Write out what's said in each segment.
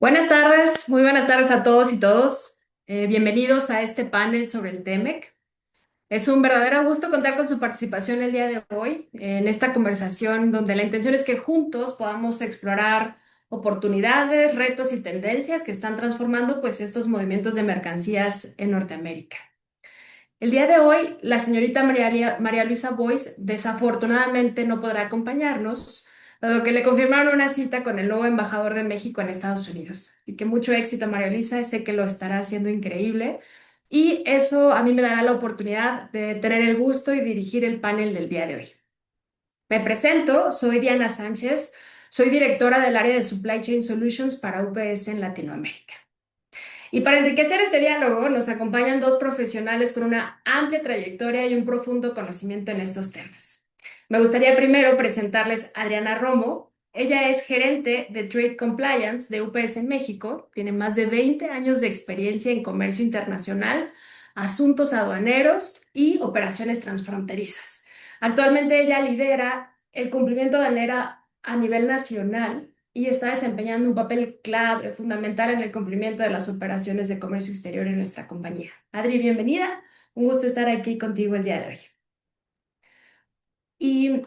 Buenas tardes, muy buenas tardes a todos y todos. Bienvenidos a este panel sobre el TEMEC. Es un verdadero gusto contar con su participación el día de hoy en esta conversación donde la intención es que juntos podamos explorar oportunidades, retos y tendencias que están transformando pues estos movimientos de mercancías en Norteamérica. El día de hoy, la señorita María Luisa Boyce desafortunadamente no podrá acompañarnos, dado que le confirmaron una cita con el nuevo embajador de México en Estados Unidos. Y que mucho éxito, María Luisa, sé que lo estará haciendo increíble. Y eso a mí me dará la oportunidad de tener el gusto y dirigir el panel del día de hoy. Me presento, soy Diana Sánchez, soy directora del área de Supply Chain Solutions para UPS en Latinoamérica. Y para enriquecer este diálogo nos acompañan dos profesionales con una amplia trayectoria y un profundo conocimiento en estos temas. Me gustaría primero presentarles a Adriana Romo. Ella es gerente de Trade Compliance de UPS en México. Tiene más de 20 años de experiencia en comercio internacional, asuntos aduaneros y operaciones transfronterizas. Actualmente ella lidera el cumplimiento de ANERA a nivel nacional y está desempeñando un papel clave, fundamental en el cumplimiento de las operaciones de comercio exterior en nuestra compañía. Adri, bienvenida. Un gusto estar aquí contigo el día de hoy. Y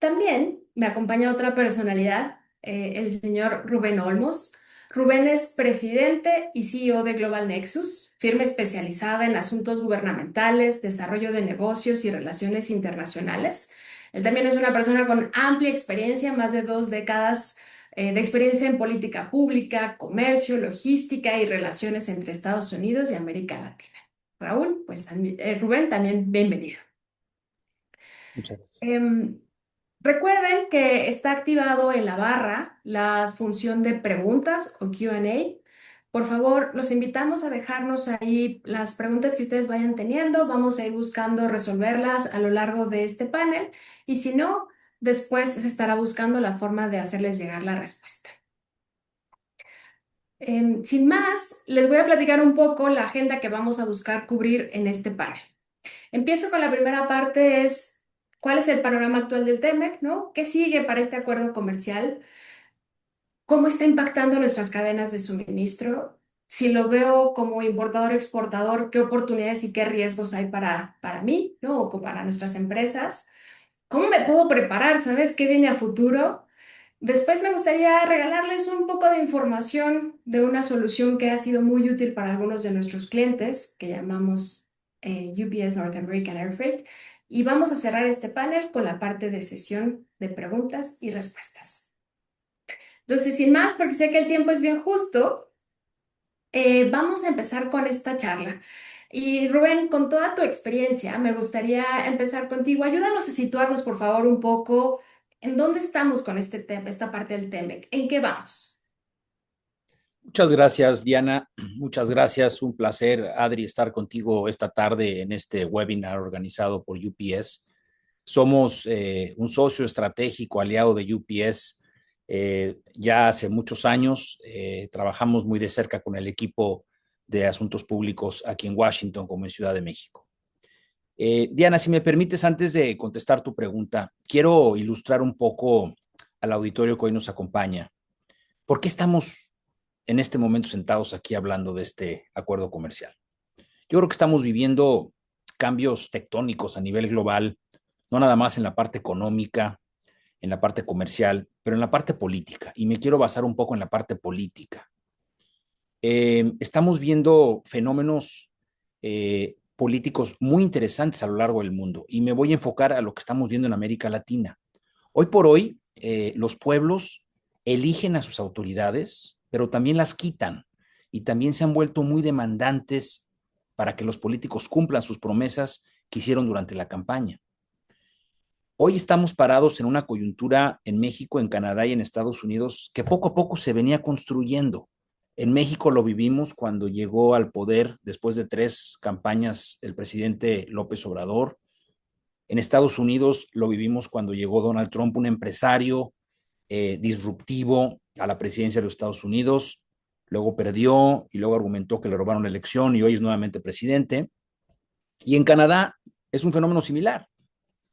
también me acompaña otra personalidad, el señor Rubén Olmos. Rubén es presidente y CEO de Global Nexus, firma especializada en asuntos gubernamentales, desarrollo de negocios y relaciones internacionales. Él también es una persona con amplia experiencia, más de 2 décadas de experiencia en política pública, comercio, logística y relaciones entre Estados Unidos y América Latina. Raúl, pues Rubén, también bienvenido. Muchas gracias. Em, Recuerden que está activado en la barra la función de preguntas o Q&A. Por favor, los invitamos a dejarnos ahí las preguntas que ustedes vayan teniendo. Vamos a ir buscando resolverlas a lo largo de este panel y si no, después se estará buscando la forma de hacerles llegar la respuesta. Sin más, les voy a platicar un poco la agenda que vamos a buscar cubrir en este panel. Empiezo con la primera parte, es cuál es el panorama actual del TEMEC, ¿no? ¿Qué sigue para este acuerdo comercial? ¿Cómo está impactando nuestras cadenas de suministro? Si lo veo como importador, exportador, ¿qué oportunidades y qué riesgos hay para mí, ¿no? O para nuestras empresas. ¿Cómo me puedo preparar? ¿Sabes qué viene a futuro? Después me gustaría regalarles un poco de información de una solución que ha sido muy útil para algunos de nuestros clientes, que llamamos UPS North American Air Freight. Y vamos a cerrar este panel con la parte de sesión de preguntas y respuestas. Entonces, sin más, porque sé que el tiempo es bien justo, vamos a empezar con esta charla. Y Rubén, con toda tu experiencia, me gustaría empezar contigo. Ayúdanos a situarnos, por favor, un poco en dónde estamos con este tema, esta parte del TEMEC, en qué vamos. Muchas gracias, Diana. Muchas gracias. Un placer, Adri, estar contigo esta tarde en este webinar organizado por UPS. Somos un socio estratégico aliado de UPS ya hace muchos años. Trabajamos muy de cerca con el equipo de asuntos públicos aquí en Washington como en Ciudad de México. Diana, si me permites, antes de contestar tu pregunta, quiero ilustrar un poco al auditorio que hoy nos acompaña. ¿Por qué estamos en este momento sentados aquí hablando de este acuerdo comercial? Yo creo que estamos viviendo cambios tectónicos a nivel global, no nada más en la parte económica, en la parte comercial, pero en la parte política. Y me quiero basar un poco en la parte política. Estamos viendo fenómenos políticos muy interesantes a lo largo del mundo y me voy a enfocar a lo que estamos viendo en América Latina. Hoy por hoy, los pueblos eligen a sus autoridades, pero también las quitan y también se han vuelto muy demandantes para que los políticos cumplan sus promesas que hicieron durante la campaña. Hoy estamos parados en una coyuntura en México, en Canadá y en Estados Unidos que poco a poco se venía construyendo. En México lo vivimos cuando llegó al poder después de 3 campañas el presidente López Obrador. En Estados Unidos lo vivimos cuando llegó Donald Trump, un empresario disruptivo a la presidencia de los Estados Unidos. Luego perdió y luego argumentó que le robaron la elección y hoy es nuevamente presidente. Y en Canadá es un fenómeno similar.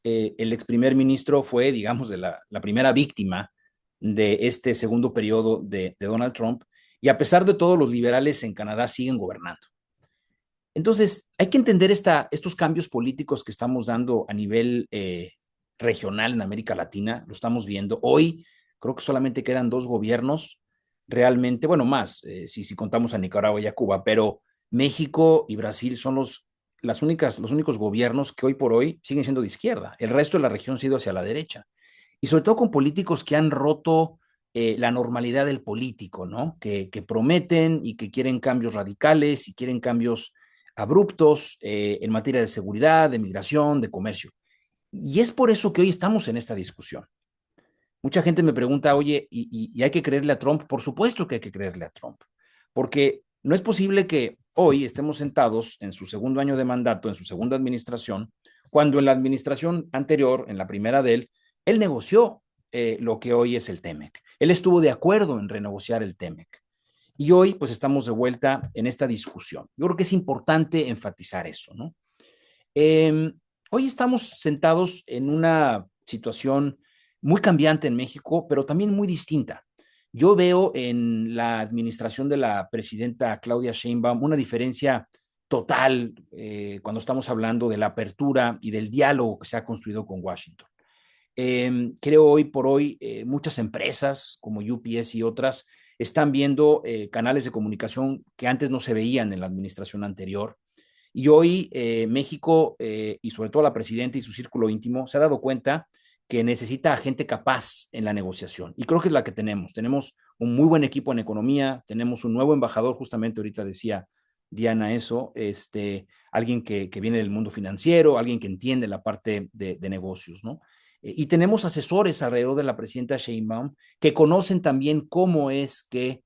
El ex primer ministro fue, digamos, la primera víctima de este segundo periodo de Donald Trump Y a pesar de todo, los liberales en Canadá siguen gobernando. Entonces, hay que entender estos cambios políticos que estamos dando a nivel regional en América Latina, lo estamos viendo. Hoy creo que solamente quedan dos gobiernos realmente, bueno, más, si contamos a Nicaragua y a Cuba, pero México y Brasil son los únicos gobiernos que hoy por hoy siguen siendo de izquierda. El resto de la región ha sido hacia la derecha. Y sobre todo con políticos que han roto la normalidad del político, ¿no? Que prometen y que quieren cambios radicales y quieren cambios abruptos en materia de seguridad, de migración, de comercio. Y es por eso que hoy estamos en esta discusión. Mucha gente me pregunta, oye, ¿y hay que creerle a Trump? Por supuesto que hay que creerle a Trump, porque no es posible que hoy estemos sentados en su segundo año de mandato, en su segunda administración, cuando en la administración anterior, en la primera de él negoció lo que hoy es el TEMEC. Él estuvo de acuerdo en renegociar el TEMEC. Y hoy, pues, estamos de vuelta en esta discusión. Yo creo que es importante enfatizar eso, ¿no? Eh, Hoy estamos sentados en una situación muy cambiante en México, pero también muy distinta. Yo veo en la administración de la presidenta Claudia Sheinbaum una diferencia total cuando estamos hablando de la apertura y del diálogo que se ha construido con Washington. Creo hoy por hoy muchas empresas como UPS y otras están viendo canales de comunicación que antes no se veían en la administración anterior. Y hoy México y sobre todo la presidenta y su círculo íntimo se ha dado cuenta que necesita a gente capaz en la negociación. Y creo que es la que tenemos. Tenemos un muy buen equipo en economía, tenemos un nuevo embajador, justamente ahorita decía Diana eso, alguien que viene del mundo financiero, alguien que entiende la parte de negocios, ¿no? Y tenemos asesores alrededor de la presidenta Sheinbaum que conocen también cómo es que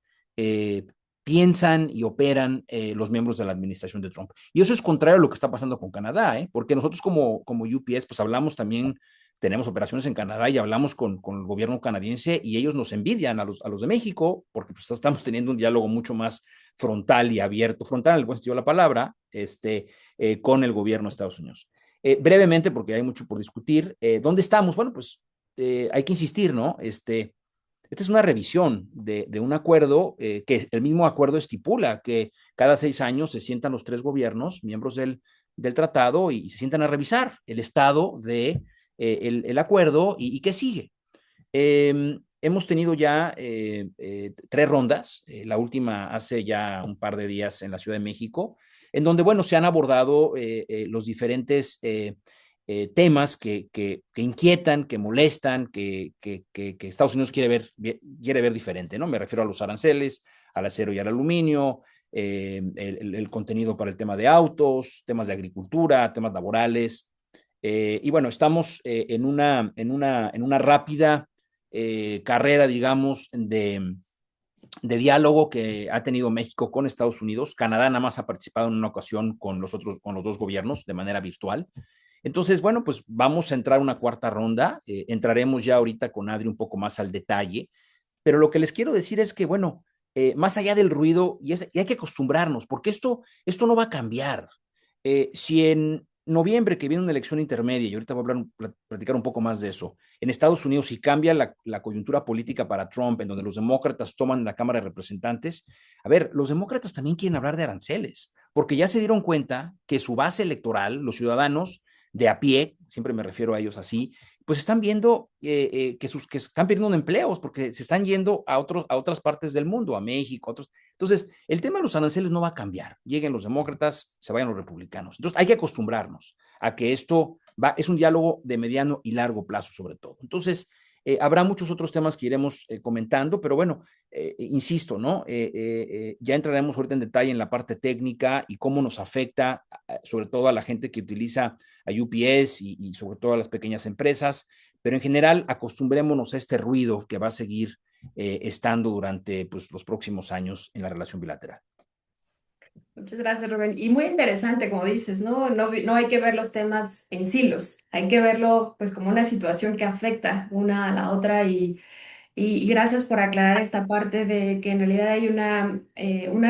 piensan y operan los miembros de la administración de Trump. Y eso es contrario a lo que está pasando con Canadá, porque nosotros como UPS, pues hablamos también, tenemos operaciones en Canadá y hablamos con el gobierno canadiense y ellos nos envidian a los de México porque pues, estamos teniendo un diálogo mucho más frontal y abierto, frontal en el buen sentido de la palabra, con el gobierno de Estados Unidos. Brevemente, porque hay mucho por discutir, ¿dónde estamos? Bueno, pues hay que insistir, ¿no? Esta es una revisión de un acuerdo que el mismo acuerdo estipula que cada 6 años se sientan los tres gobiernos, miembros del tratado, y se sientan a revisar el estado de el acuerdo y qué sigue. Hemos tenido ya 3 rondas, la última hace ya un par de días en la Ciudad de México, en donde, bueno, se han abordado los diferentes temas que inquietan, que molestan, que Estados Unidos quiere ver diferente, ¿no? Me refiero a los aranceles, al acero y al aluminio, el contenido para el tema de autos, temas de agricultura, temas laborales. Y bueno, estamos en una rápida carrera, digamos, de diálogo que ha tenido México con Estados Unidos. Canadá nada más ha participado en una ocasión con los dos gobiernos de manera virtual. Entonces, bueno, pues vamos a entrar a una cuarta ronda. Entraremos ya ahorita con Adri un poco más al detalle. Pero lo que les quiero decir es que, bueno, más allá del ruido, y hay que acostumbrarnos, porque esto no va a cambiar. Si en noviembre, que viene una elección intermedia, y ahorita voy a platicar un poco más de eso, en Estados Unidos, si cambia la coyuntura política para Trump, en donde los demócratas toman la Cámara de Representantes, a ver, los demócratas también quieren hablar de aranceles, porque ya se dieron cuenta que su base electoral, los ciudadanos de a pie, siempre me refiero a ellos así, pues están viendo que están perdiendo empleos porque se están yendo a otras partes del mundo, a México, a otros. Entonces, el tema de los aranceles no va a cambiar. Lleguen los demócratas, se vayan los republicanos. Entonces, hay que acostumbrarnos a que es un diálogo de mediano y largo plazo, sobre todo. Entonces, habrá muchos otros temas que iremos comentando, pero bueno, insisto, ¿no? Ya entraremos ahorita en detalle en la parte técnica y cómo nos afecta, sobre todo a la gente que utiliza a UPS y sobre todo a las pequeñas empresas, pero en general acostumbrémonos a este ruido que va a seguir estando durante pues, los próximos años en la relación bilateral. Muchas gracias, Rubén. Y muy interesante, como dices, ¿no? No hay que ver los temas en silos, hay que verlo pues como una situación que afecta una a la otra y gracias por aclarar esta parte de que en realidad hay una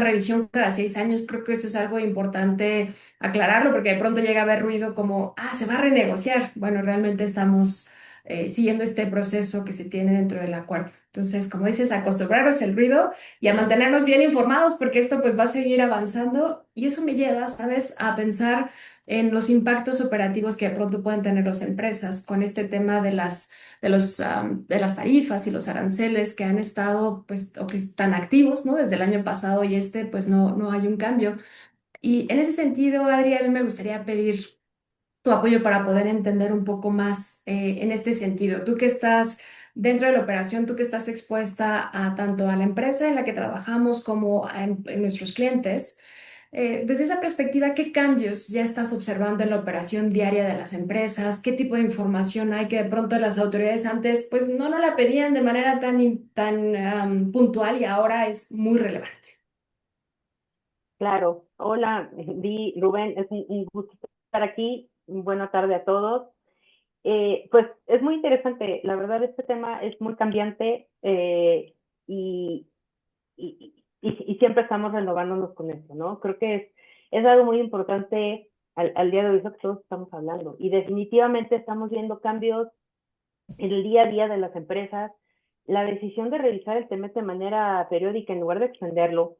revisión cada 6 años. Creo que eso es algo importante aclararlo porque de pronto llega a haber ruido como, se va a renegociar. Bueno, realmente estamos siguiendo este proceso que se tiene dentro del acuerdo. Entonces, como dices, acostumbrarnos al ruido y a mantenernos bien informados porque esto pues va a seguir avanzando y eso me lleva, ¿sabes?, a pensar en los impactos operativos que de pronto pueden tener las empresas con este tema de las tarifas y los aranceles que han estado, pues, o que están activos, ¿no? Desde el año pasado y pues no hay un cambio. Y en ese sentido, Adri, a mí me gustaría pedir tu apoyo para poder entender un poco más en este sentido. Tú que estás dentro de la operación, tú que estás expuesta a tanto a la empresa en la que trabajamos como en nuestros clientes. Desde esa perspectiva, ¿qué cambios ya estás observando en la operación diaria de las empresas? ¿Qué tipo de información hay que de pronto las autoridades antes pues no la pedían de manera tan puntual y ahora es muy relevante? Claro. Hola, Rubén, es un gusto estar aquí. Buena tarde a todos. Pues es muy interesante. La verdad, este tema es muy cambiante y, y siempre estamos renovándonos con esto, ¿no? Creo que es algo muy importante al día de hoy, eso que todos estamos hablando. Y definitivamente estamos viendo cambios en el día a día de las empresas. La decisión de revisar el tema de manera periódica en lugar de extenderlo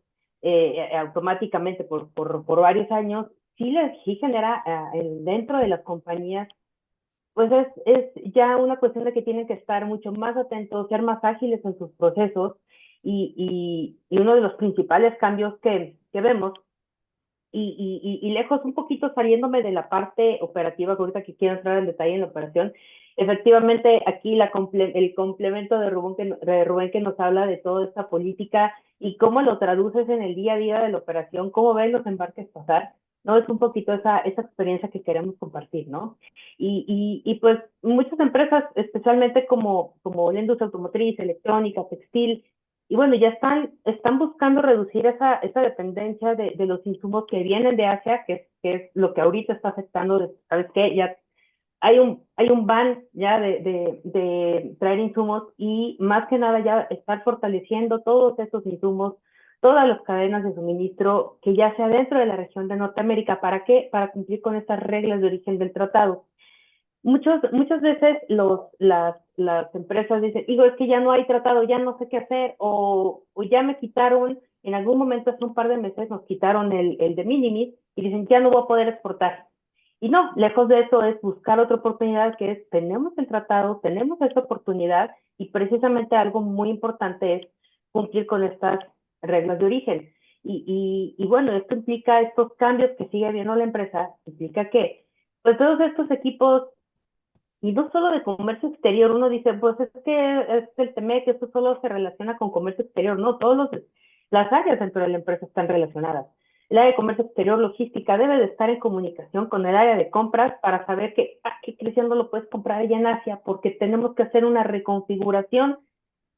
automáticamente por varios años, sí genera dentro de las compañías, pues es ya una cuestión de que tienen que estar mucho más atentos, ser más ágiles en sus procesos y uno de los principales cambios que vemos y lejos un poquito saliéndome de la parte operativa, ahorita que quiero entrar en detalle en la operación, efectivamente aquí el complemento de Rubén que nos habla de toda esta política y cómo lo traduces en el día a día de la operación, cómo ven los embarques pasar, ¿no? Es un poquito esa experiencia que queremos compartir, ¿no? Y pues muchas empresas, especialmente como la industria automotriz, electrónica, textil, y bueno, ya están buscando reducir esa dependencia de los insumos que vienen de Asia, que es lo que ahorita está afectando. ¿Sabes qué? Ya hay un ban ya de traer insumos y más que nada ya estar fortaleciendo todos estos insumos, todas las cadenas de suministro que ya sea dentro de la región de Norteamérica. ¿Para qué? Para cumplir con estas reglas de origen del tratado. Muchas veces las empresas dicen, digo, es que ya no hay tratado, ya no sé qué hacer, o ya me quitaron, en algún momento hace un par de meses nos quitaron el de minimis y dicen, ya no voy a poder exportar. Y no, lejos de eso es buscar otra oportunidad que es, tenemos el tratado, tenemos esta oportunidad y precisamente algo muy importante es cumplir con estas reglas de origen. Y bueno, esto implica estos cambios que sigue viendo la empresa, implica que pues todos estos equipos y no solo de comercio exterior, uno dice, pues es que es el TEMEC, esto solo se relaciona con comercio exterior. No, las áreas dentro de la empresa están relacionadas. El área de comercio exterior, logística, debe de estar en comunicación con el área de compras para saber que creciendo lo puedes comprar allá en Asia, porque tenemos que hacer una reconfiguración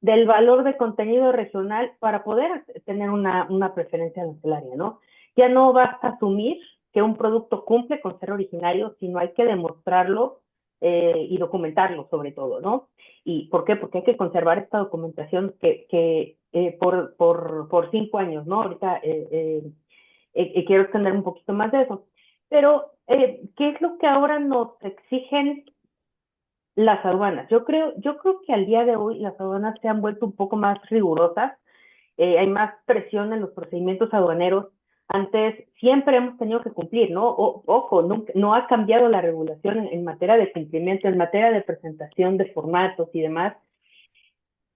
del valor de contenido regional para poder tener una preferencia en el área, ¿no? Ya no basta asumir que un producto cumple con ser originario, sino hay que demostrarlo y documentarlo sobre todo, ¿no? ¿Y por qué? Porque hay que conservar esta documentación que por 5 años, ¿no? Ahorita quiero extender un poquito más de eso. Pero, ¿qué es lo que ahora nos exigen las aduanas? Yo creo que al día de hoy las aduanas se han vuelto un poco más rigurosas, hay más presión en los procedimientos aduaneros. Antes siempre hemos tenido que cumplir, ¿no? Ojo, no ha cambiado la regulación en materia de cumplimiento, en materia de presentación de formatos y demás,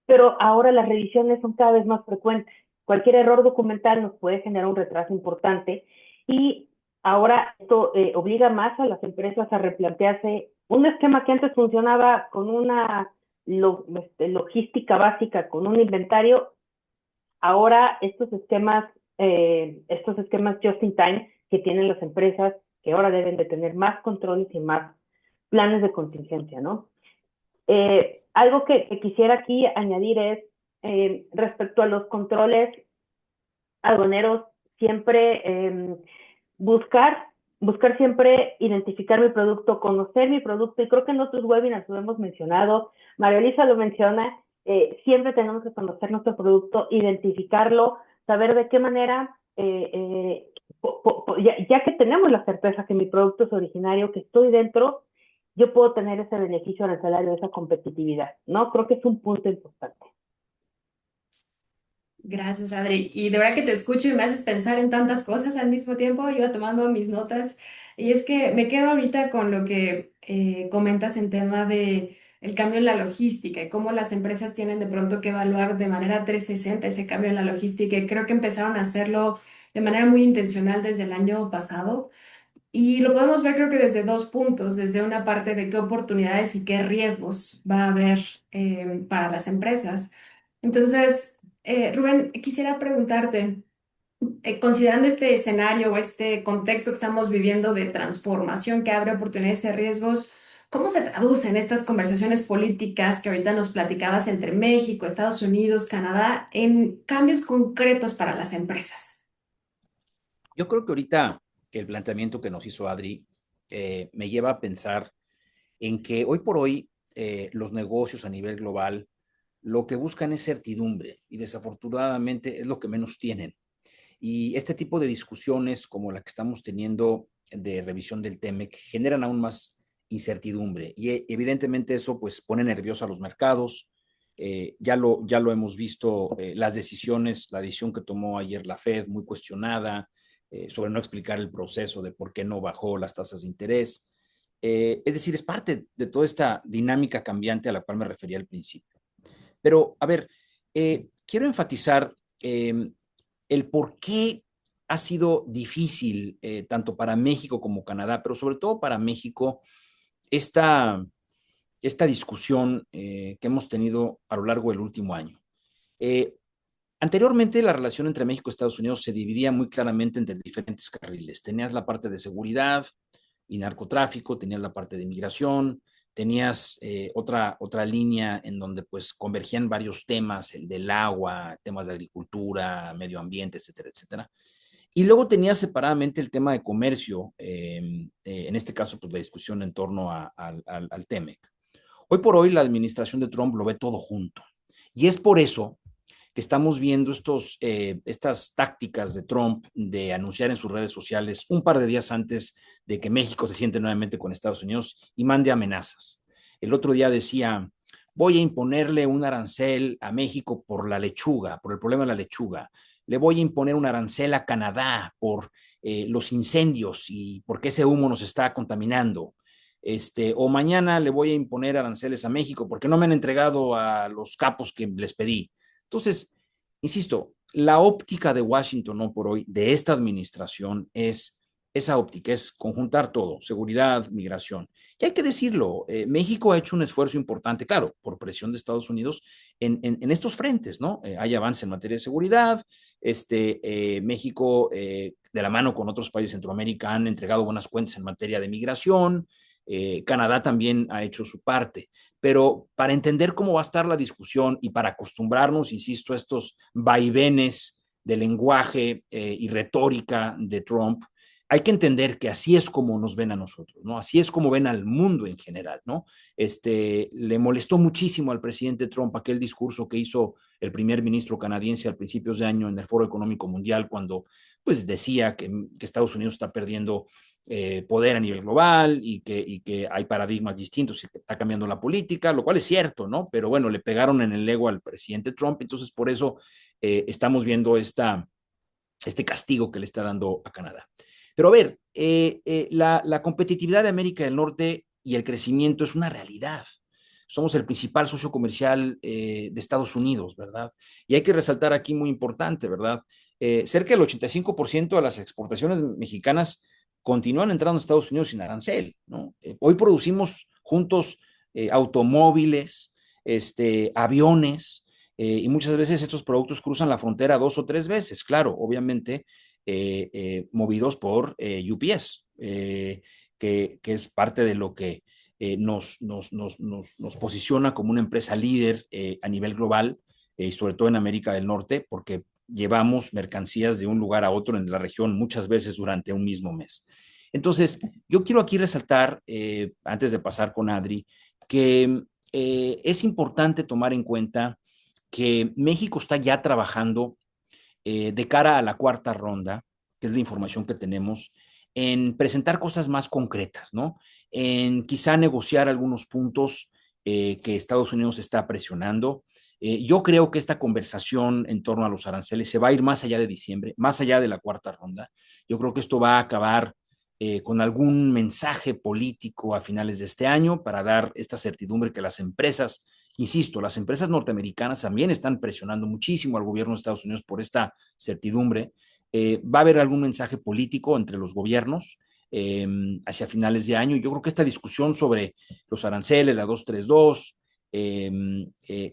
pero ahora las revisiones son cada vez más frecuentes. Cualquier error documental nos puede generar un retraso importante y ahora esto obliga más a las empresas a replantearse un esquema que antes funcionaba con una logística básica, con un inventario. Ahora estos esquemas just in time que tienen las empresas, que ahora deben de tener más controles y más planes de contingencia, ¿no? Algo que quisiera aquí añadir es respecto a los controles aduaneros, siempre buscar, buscar siempre identificar mi producto, conocer mi producto, y creo que en otros webinars lo hemos mencionado, María Elisa lo menciona, siempre tenemos que conocer nuestro producto, identificarlo, saber de qué manera, ya que tenemos la certeza que mi producto es originario, que estoy dentro, yo puedo tener ese beneficio arancelario, esa competitividad, ¿no? Creo que es un punto importante. Gracias, Adri. Y de verdad que te escucho y me haces pensar en tantas cosas al mismo tiempo. Iba tomando mis notas y es que me quedo ahorita con lo que comentas en tema de el cambio en la logística y cómo las empresas tienen de pronto que evaluar de manera 360 ese cambio en la logística y creo que empezaron a hacerlo de manera muy intencional desde el año pasado. Y lo podemos ver creo que desde dos puntos, desde una parte de qué oportunidades y qué riesgos va a haber para las empresas. Entonces, Rubén, quisiera preguntarte, considerando este escenario o este contexto que estamos viviendo de transformación que abre oportunidades y riesgos, ¿cómo se traducen estas conversaciones políticas que ahorita nos platicabas entre México, Estados Unidos, Canadá, en cambios concretos para las empresas? Yo creo que ahorita el planteamiento que nos hizo Adri me lleva a pensar en que hoy por hoy los negocios a nivel global lo que buscan es certidumbre y desafortunadamente es lo que menos tienen. Y este tipo de discusiones como la que estamos teniendo de revisión del TEMEC generan aún más incertidumbre y evidentemente eso pues pone nerviosos a los mercados. Ya lo hemos visto, las decisiones, la decisión que tomó ayer la Fed, muy cuestionada, sobre no explicar el proceso de por qué no bajó las tasas de interés. Es decir, es parte de toda esta dinámica cambiante a la cual me refería al principio. Pero, a ver, quiero enfatizar el por qué ha sido difícil, tanto para México como Canadá, pero sobre todo para México, esta, esta discusión que hemos tenido a lo largo del último año. Eh, Anteriormente, la relación entre México y Estados Unidos se dividía muy claramente entre diferentes carriles. Tenías la parte de seguridad y narcotráfico, tenías la parte de migración, tenías otra línea en donde pues convergían varios temas, el del agua, temas de agricultura, medio ambiente, etcétera, etcétera. Y luego tenías separadamente el tema de comercio, en este caso pues la discusión en torno al TEMEC. Hoy por hoy la administración de Trump lo ve todo junto. Y es por eso que estamos viendo estas tácticas de Trump de anunciar en sus redes sociales un par de días antes de que México se siente nuevamente con Estados Unidos y mande amenazas. El otro día decía, voy a imponerle un arancel a México por la lechuga, por el problema de la lechuga. Le voy a imponer un arancel a Canadá por los incendios y porque ese humo nos está contaminando. O mañana le voy a imponer aranceles a México porque no me han entregado a los capos que les pedí. Entonces, insisto, la óptica de Washington hoy por hoy, de esta administración, es esa óptica, es conjuntar todo, seguridad, migración. Y hay que decirlo, México ha hecho un esfuerzo importante, claro, por presión de Estados Unidos en estos frentes, ¿no? Hay avance en materia de seguridad, México, de la mano con otros países de Centroamérica, han entregado buenas cuentas en materia de migración, Canadá también ha hecho su parte, pero para entender cómo va a estar la discusión y para acostumbrarnos, insisto, a estos vaivenes de lenguaje y retórica de Trump, hay que entender que así es como nos ven a nosotros, ¿no? Así es como ven al mundo en general, ¿no? Le molestó muchísimo al presidente Trump aquel discurso que hizo el primer ministro canadiense al principios de año en el Foro Económico Mundial, cuando pues decía que Estados Unidos está perdiendo poder a nivel global y que hay paradigmas distintos y que está cambiando la política, lo cual es cierto, ¿no? Pero bueno, le pegaron en el ego al presidente Trump, entonces por eso estamos viendo este castigo que le está dando a Canadá. Pero a ver, la competitividad de América del Norte y el crecimiento es una realidad. Somos el principal socio comercial de Estados Unidos, ¿verdad? Y hay que resaltar aquí muy importante, ¿verdad? Cerca del 85% de las exportaciones mexicanas continúan entrando a Estados Unidos sin arancel, ¿no? Hoy producimos juntos automóviles, aviones, y muchas veces estos productos cruzan la frontera 2 o 3 veces, claro, obviamente movidos por UPS, que es parte de lo que nos posiciona como una empresa líder a nivel global, sobre todo en América del Norte, porque llevamos mercancías de un lugar a otro en la región muchas veces durante un mismo mes. Entonces, yo quiero aquí resaltar, antes de pasar con Adri, que es importante tomar en cuenta que México está ya trabajando de cara a la cuarta ronda, que es la información que tenemos, en presentar cosas más concretas, ¿no? En quizá negociar algunos puntos que Estados Unidos está presionando. Yo creo que esta conversación en torno a los aranceles se va a ir más allá de diciembre, más allá de la cuarta ronda. Yo creo que esto va a acabar con algún mensaje político a finales de este año para dar esta certidumbre que las empresas, insisto, las empresas norteamericanas también están presionando muchísimo al gobierno de Estados Unidos por esta certidumbre. Va a haber algún mensaje político entre los gobiernos hacia finales de año. Yo creo que esta discusión sobre los aranceles, la 232,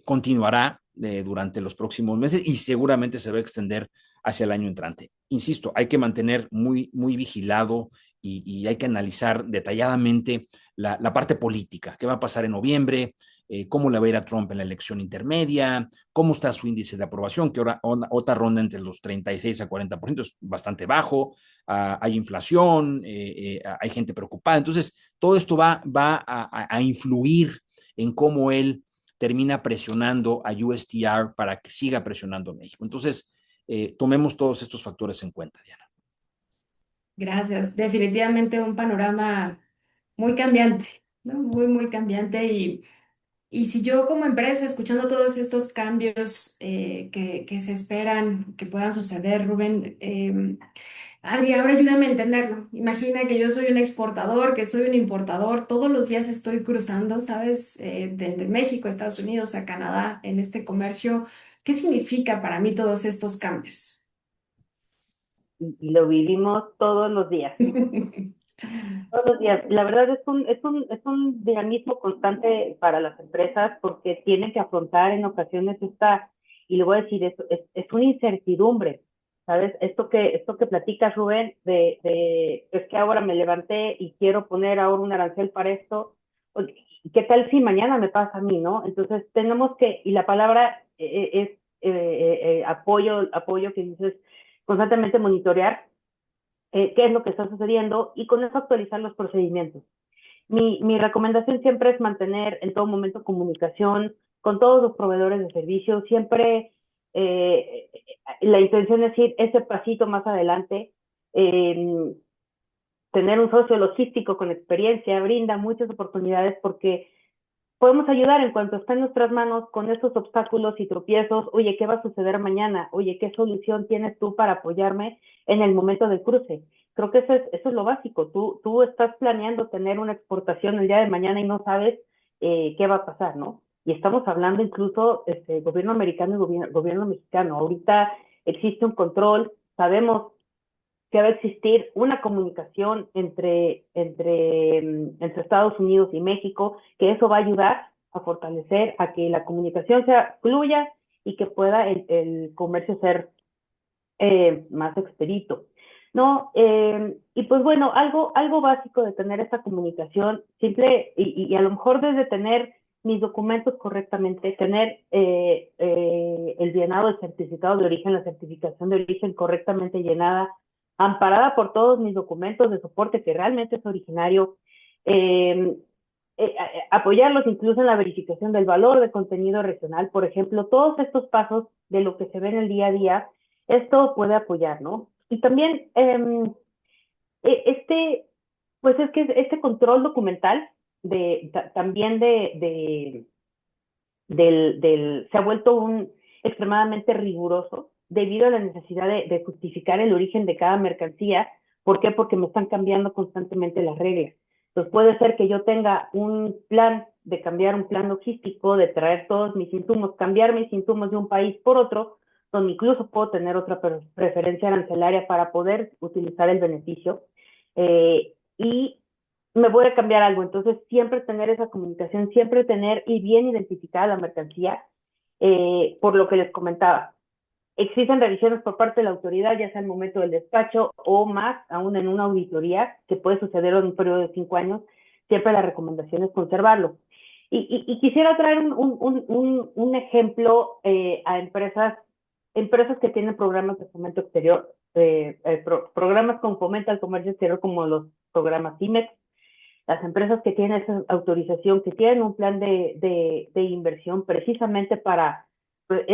continuará durante los próximos meses y seguramente se va a extender hacia el año entrante. Insisto, hay que mantener muy vigilado y hay que analizar detalladamente la parte política, qué va a pasar en noviembre, cómo le va a ir a Trump en la elección intermedia, cómo está su índice de aprobación, que ahora otra ronda entre los 36 a 40% es bastante bajo, hay inflación, hay gente preocupada. Entonces, todo esto va a influir en cómo él termina presionando a USTR para que siga presionando a México. Entonces, tomemos todos estos factores en cuenta, Diana. Gracias. Definitivamente un panorama muy cambiante, ¿no? Muy cambiante. Y si yo como empresa, escuchando todos estos cambios que se esperan que puedan suceder, Rubén, Adri, ahora ayúdame a entenderlo. Imagina que yo soy un exportador, que soy un importador. Todos los días estoy cruzando, ¿sabes? De México, Estados Unidos a Canadá en este comercio. ¿Qué significa para mí todos estos cambios? Y lo vivimos todos los días. Todos los días. La verdad es un dinamismo constante para las empresas porque tienen que afrontar en ocasiones y le voy a decir, es una incertidumbre, ¿sabes? Esto que platicas, Rubén, es que ahora me levanté y quiero poner ahora un arancel para esto. ¿Qué tal si mañana me pasa a mí, no? Entonces tenemos y la palabra es apoyo que dices, constantemente monitorear qué es lo que está sucediendo y con eso actualizar los procedimientos. Mi recomendación siempre es mantener en todo momento comunicación con todos los proveedores de servicios, siempre la intención es ir ese pasito más adelante. Eh, Tener un socio logístico con experiencia brinda muchas oportunidades porque podemos ayudar en cuanto está en nuestras manos con esos obstáculos y tropiezos. Oye, ¿qué va a suceder mañana? Oye, ¿qué solución tienes tú para apoyarme en el momento del cruce? Creo que eso es lo básico. Tú estás planeando tener una exportación el día de mañana y no sabes qué va a pasar, ¿no? Y estamos hablando incluso gobierno americano y gobierno mexicano. Ahorita existe un control, sabemos que va a existir una comunicación entre Estados Unidos y México, que eso va a ayudar a fortalecer, a que la comunicación fluya y que pueda el comercio ser más expedito. ¿No? Y pues bueno, algo básico de tener esta comunicación simple y a lo mejor desde tener mis documentos correctamente, tener el llenado del certificado de origen, la certificación de origen correctamente llenada, amparada por todos mis documentos de soporte que realmente es originario, eh, apoyarlos incluso en la verificación del valor de contenido regional, por ejemplo, todos estos pasos de lo que se ve en el día a día, esto puede apoyar, ¿no? Y también este, pues es que este control documental también se ha vuelto extremadamente riguroso debido a la necesidad de justificar el origen de cada mercancía. ¿Por qué? Porque me están cambiando constantemente las reglas. Entonces puede ser que yo tenga un plan de cambiar un plan logístico, de traer todos mis insumos, cambiar mis insumos de un país por otro, donde incluso puedo tener otra preferencia arancelaria para poder utilizar el beneficio. Y me voy a cambiar algo. Entonces, siempre tener esa comunicación, siempre tener y bien identificada la mercancía, por lo que les comentaba. Existen revisiones por parte de la autoridad, ya sea en el momento del despacho o más aún en una auditoría, que puede suceder en un periodo de 5 años. Siempre la recomendación es conservarlo. Y quisiera traer un ejemplo a empresas que tienen programas de fomento exterior, programas con fomento al comercio exterior como los programas CIMEX, las empresas que tienen esa autorización, que tienen un plan de inversión precisamente pues,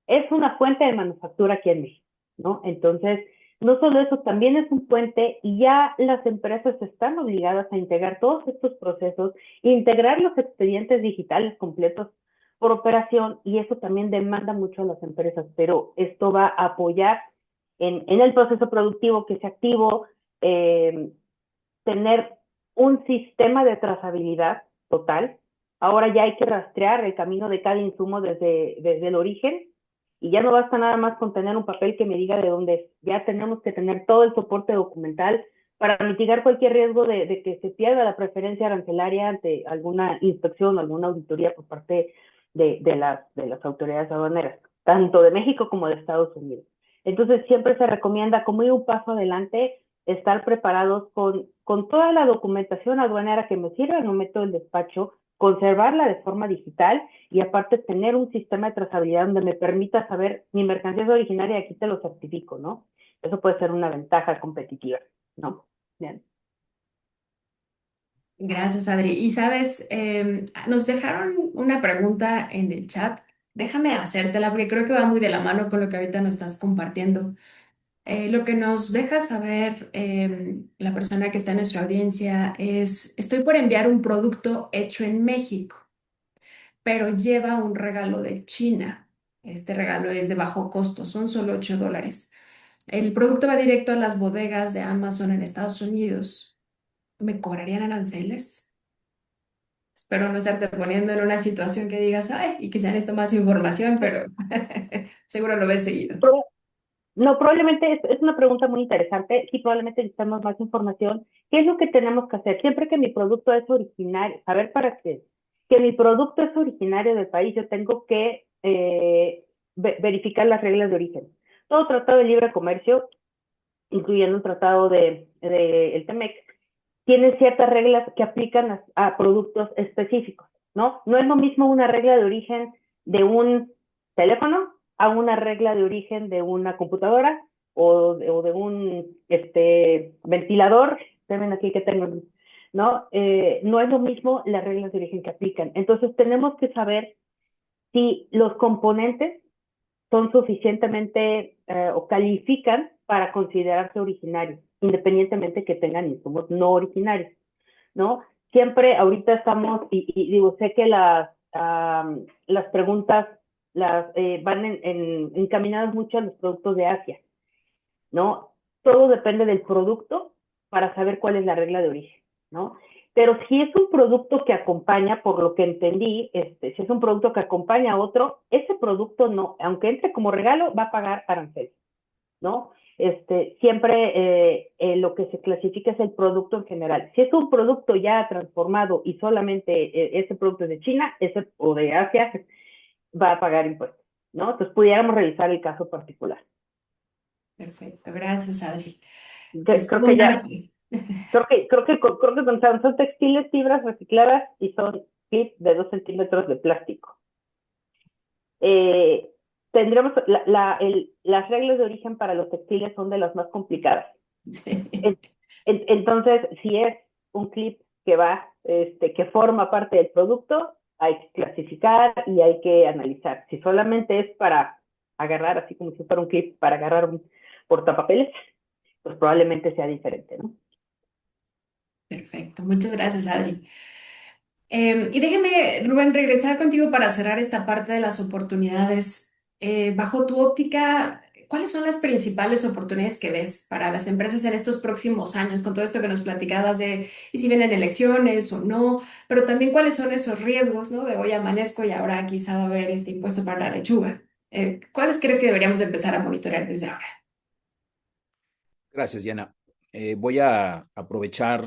es una fuente de manufactura aquí en México, ¿no? Entonces, No solo eso, también es un puente y ya las empresas están obligadas a integrar todos estos procesos, integrar los expedientes digitales completos por operación y eso también demanda mucho a las empresas, pero esto va a apoyar en el proceso productivo que sea activo, eh, tener un sistema de trazabilidad total. Ahora ya hay que rastrear el camino de cada insumo desde el origen y ya no basta nada más con tener un papel que me diga de dónde es. Ya tenemos que tener todo el soporte documental para mitigar cualquier riesgo de que se pierda la preferencia arancelaria ante alguna inspección o alguna auditoría por parte de las autoridades aduaneras, tanto de México como de Estados Unidos. Entonces siempre se recomienda como ir un paso adelante, estar preparados con toda la documentación aduanera que me sirva en el momento del despacho, conservarla de forma digital y aparte tener un sistema de trazabilidad donde me permita saber mi mercancía es originaria y aquí te lo certifico, ¿no? Eso puede ser una ventaja competitiva, ¿no? Bien. Gracias, Adri. Y sabes, nos dejaron una pregunta en el chat. Déjame hacértela porque creo que va muy de la mano con lo que ahorita nos estás compartiendo. Lo que nos deja saber la persona que está en nuestra audiencia es, estoy por enviar un producto hecho en México, pero lleva un regalo de China. Este regalo es de bajo costo, son solo $8. El producto va directo a las bodegas de Amazon en Estados Unidos. ¿Me cobrarían aranceles? Espero no estarte poniendo en una situación que digas, ay, y que se necesita más información, pero seguro lo ves seguido. No, probablemente es una pregunta muy interesante. Sí, probablemente necesitamos más información. ¿Qué es lo que tenemos que hacer? Siempre que mi producto es originario, saber para qué. Que mi producto es originario del país, yo tengo que verificar las reglas de origen. Todo tratado de libre comercio, incluyendo un tratado de el TEMEC, tiene ciertas reglas que aplican a productos específicos, ¿no? No es lo mismo una regla de origen de un teléfono a una regla de origen de una computadora o de un ventilador, ven aquí que tengo, ¿no? No es lo mismo las reglas de origen que aplican. Entonces tenemos que saber si los componentes son suficientemente o califican para considerarse originarios, independientemente que tengan insumos no originarios, ¿no? Siempre ahorita estamos, y digo, sé que las preguntas van encaminadas mucho a los productos de Asia, ¿no? Todo depende del producto para saber cuál es la regla de origen, ¿no? Pero si es un producto que acompaña, por lo que entendí, si es un producto que acompaña a otro, ese producto no, aunque entre como regalo, va a pagar arancel, ¿no? Siempre lo que se clasifica es el producto en general. Si es un producto ya transformado y solamente ese producto es de China o de Asia, va a pagar impuestos, ¿no? Entonces pudiéramos revisar el caso particular. Perfecto, gracias, Adri. Es Creo todo que un ya arte. creo que son textiles, fibras recicladas y son clips de 2 centímetros de plástico. Eh, tendremos las reglas de origen para los textiles son de las más complicadas. Sí. Entonces, si es un clip que que forma parte del producto, hay que clasificar y hay que analizar. Si solamente es para agarrar, así como si fuera un clip para agarrar un portapapeles, pues probablemente sea diferente, ¿no? Perfecto, muchas gracias, Adri. Y déjeme, Rubén, regresar contigo para cerrar esta parte de las oportunidades. Bajo tu óptica, ¿cuáles son las principales oportunidades que ves para las empresas en estos próximos años, con todo esto que nos platicabas de y si vienen elecciones o no, pero también cuáles son esos riesgos, ¿no? De hoy amanezco y ahora quizá va a haber este impuesto para la lechuga. ¿Cuáles crees que deberíamos empezar a monitorear desde ahora? Gracias, Diana. Voy a aprovechar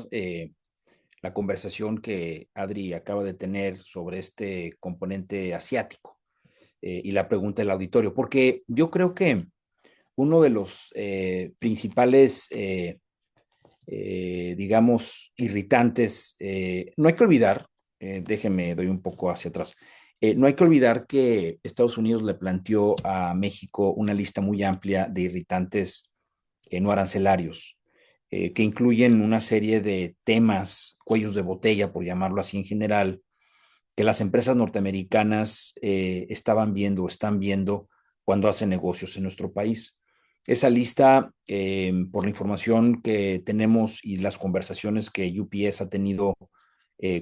la conversación que Adri acaba de tener sobre este componente asiático y la pregunta del auditorio, porque yo creo que uno de los principales, digamos, irritantes, no hay que olvidar, déjenme, doy un poco hacia atrás, no hay que olvidar que Estados Unidos le planteó a México una lista muy amplia de irritantes no arancelarios, que incluyen una serie de temas, cuellos de botella, por llamarlo así en general, que las empresas norteamericanas estaban viendo o están viendo cuando hacen negocios en nuestro país. Esa lista, por la información que tenemos y las conversaciones que UPS ha tenido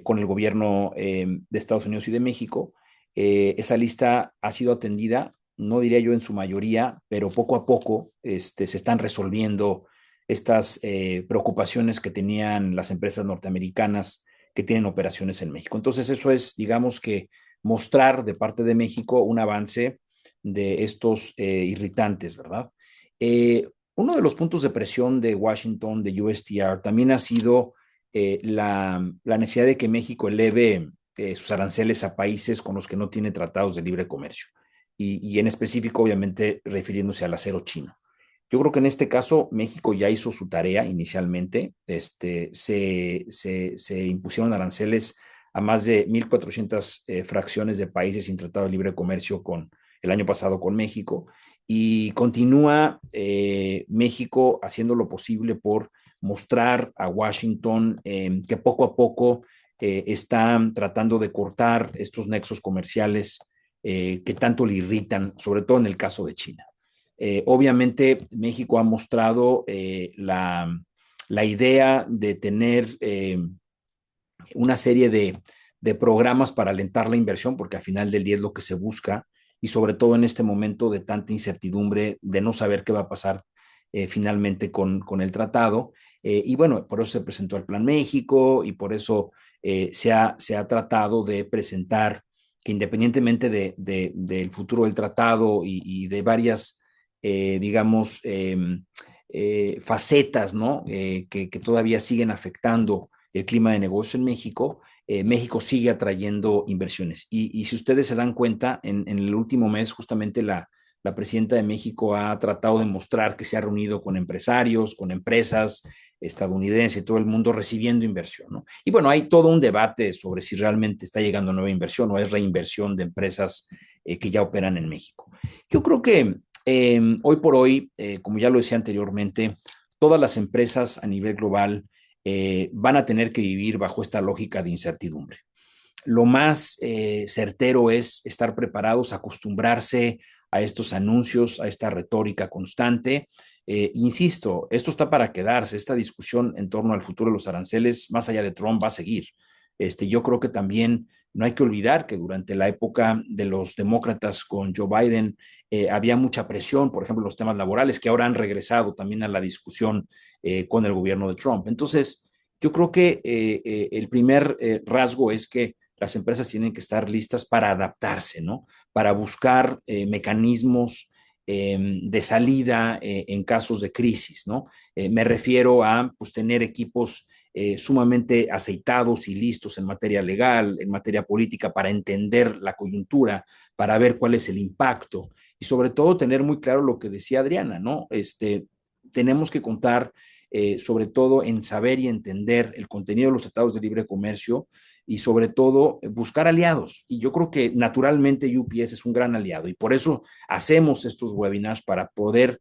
con el gobierno de Estados Unidos y de México, esa lista ha sido atendida, no diría yo en su mayoría, pero poco a poco se están resolviendo estas preocupaciones que tenían las empresas norteamericanas que tienen operaciones en México. Entonces, eso es, digamos que, mostrar de parte de México un avance de estos irritantes, ¿verdad? Uno de los puntos de presión de Washington, de USTR, también ha sido la necesidad de que México eleve sus aranceles a países con los que no tiene tratados de libre comercio y en específico, obviamente, refiriéndose al acero chino. Yo creo que en este caso México ya hizo su tarea inicialmente. Se impusieron aranceles a más de 1,400 fracciones de países sin tratado de libre comercio el año pasado con México y continúa México haciendo lo posible por mostrar a Washington que poco a poco están tratando de cortar estos nexos comerciales que tanto le irritan, sobre todo en el caso de China. Obviamente, México ha mostrado la idea de tener una serie de programas para alentar la inversión, porque al final del día es lo que se busca, y sobre todo en este momento de tanta incertidumbre, de no saber qué va a pasar finalmente con el tratado. Y bueno, por eso se presentó el Plan México y por eso se ha tratado de presentar que independientemente del futuro del tratado y de varias, digamos, facetas, ¿no? Que todavía siguen afectando el clima de negocio en México, México sigue atrayendo inversiones. Y si ustedes se dan cuenta, en el último mes justamente la presidenta de México ha tratado de mostrar que se ha reunido con empresarios, con empresas estadounidenses, todo el mundo recibiendo inversión, ¿no? Y bueno, hay todo un debate sobre si realmente está llegando nueva inversión o es reinversión de empresas que ya operan en México. Yo creo que hoy por hoy, como ya lo decía anteriormente, todas las empresas a nivel global van a tener que vivir bajo esta lógica de incertidumbre. Lo más certero es estar preparados, acostumbrarse a estos anuncios, a esta retórica constante. Insisto, esto está para quedarse, esta discusión en torno al futuro de los aranceles, más allá de Trump, va a seguir. Yo creo que también no hay que olvidar que durante la época de los demócratas con Joe Biden había mucha presión, por ejemplo, los temas laborales, que ahora han regresado también a la discusión con el gobierno de Trump. Entonces, yo creo que el primer rasgo es que las empresas tienen que estar listas para adaptarse, ¿no? Para buscar mecanismos de salida en casos de crisis, ¿no? Me refiero a pues, tener equipos sumamente aceitados y listos en materia legal, en materia política, para entender la coyuntura, para ver cuál es el impacto y sobre todo tener muy claro lo que decía Adriana, ¿no? Tenemos que contar sobre todo en saber y entender el contenido de los tratados de libre comercio y sobre todo buscar aliados. Y yo creo que naturalmente UPS es un gran aliado y por eso hacemos estos webinars para poder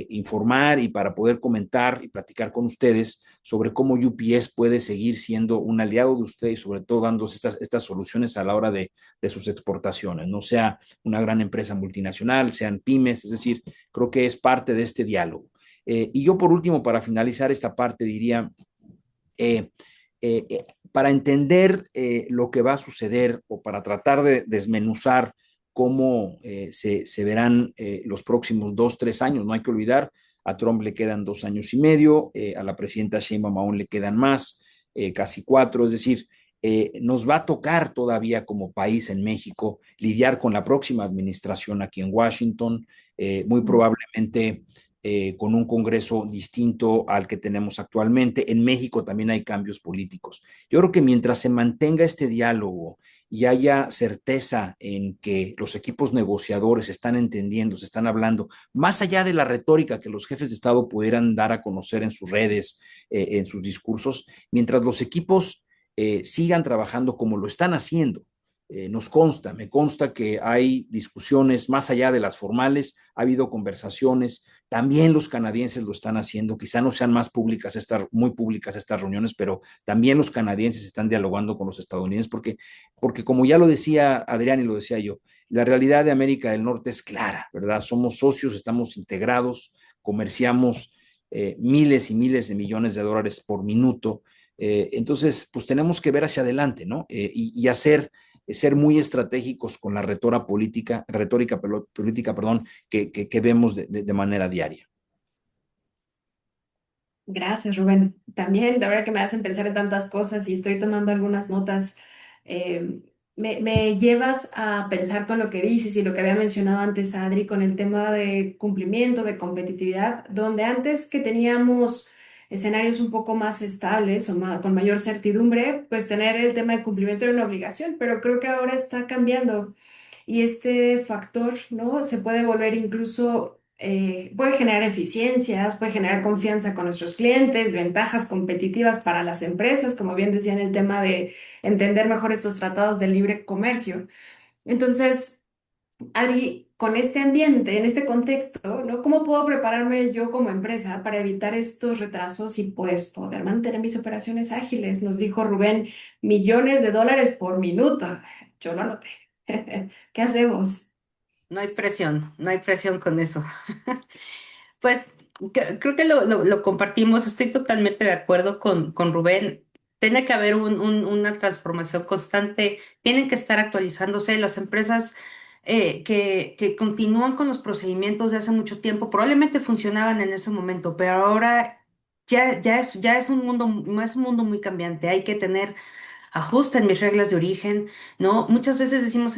informar y para poder comentar y platicar con ustedes sobre cómo UPS puede seguir siendo un aliado de ustedes y sobre todo dando estas soluciones a la hora de sus exportaciones, no sea una gran empresa multinacional, sean pymes, es decir, creo que es parte de este diálogo. Y yo por último, para finalizar esta parte, diría, eh, para entender lo que va a suceder o para tratar de desmenuzar cómo se verán los próximos 2, 3 años, no hay que olvidar, a Trump le quedan 2 años y medio, a la presidenta Sheinbaum aún le quedan más, casi 4, es decir, nos va a tocar todavía como país en México lidiar con la próxima administración aquí en Washington, muy probablemente con un Congreso distinto al que tenemos actualmente. En México también hay cambios políticos. Yo creo que mientras se mantenga este diálogo y haya certeza en que los equipos negociadores están entendiendo, se están hablando, más allá de la retórica que los jefes de Estado pudieran dar a conocer en sus redes, en sus discursos, mientras los equipos sigan trabajando como lo están haciendo, me consta que hay discusiones más allá de las formales, ha habido conversaciones, también los canadienses lo están haciendo, quizá no sean muy públicas estas reuniones, pero también los canadienses están dialogando con los estadounidenses, porque como ya lo decía Adrián y lo decía yo, la realidad de América del Norte es clara, ¿verdad? Somos socios, estamos integrados, comerciamos miles y miles de millones de dólares por minuto. Entonces, pues tenemos que ver hacia adelante, ¿no? Y hacer ser muy estratégicos con la retórica política, perdón, que vemos de manera diaria. Gracias, Rubén. También, la verdad que me hacen pensar en tantas cosas y estoy tomando algunas notas. Eh, me llevas a pensar con lo que dices y lo que había mencionado antes, Adri, con el tema de cumplimiento, de competitividad, donde antes que teníamos escenarios un poco más estables o con mayor certidumbre, pues tener el tema de cumplimiento era una obligación, pero creo que ahora está cambiando y este factor, ¿no? Se puede volver incluso, puede generar eficiencias, puede generar confianza con nuestros clientes, ventajas competitivas para las empresas, como bien decía en el tema de entender mejor estos tratados de libre comercio. Entonces, Adri, con este ambiente, en este contexto, ¿no? ¿Cómo puedo prepararme yo como empresa para evitar estos retrasos y pues poder mantener mis operaciones ágiles? Nos dijo Rubén, millones de dólares por minuto. Yo lo anoté. ¿Qué hacemos? No hay presión con eso. Pues creo que lo compartimos, estoy totalmente de acuerdo con Rubén. Tiene que haber una transformación constante, tienen que estar actualizándose las empresas que continúan con los procedimientos de hace mucho tiempo, probablemente funcionaban en ese momento, pero ahora ya es un mundo muy cambiante, hay que tener ajusten mis reglas de origen, ¿no? Muchas veces decimos,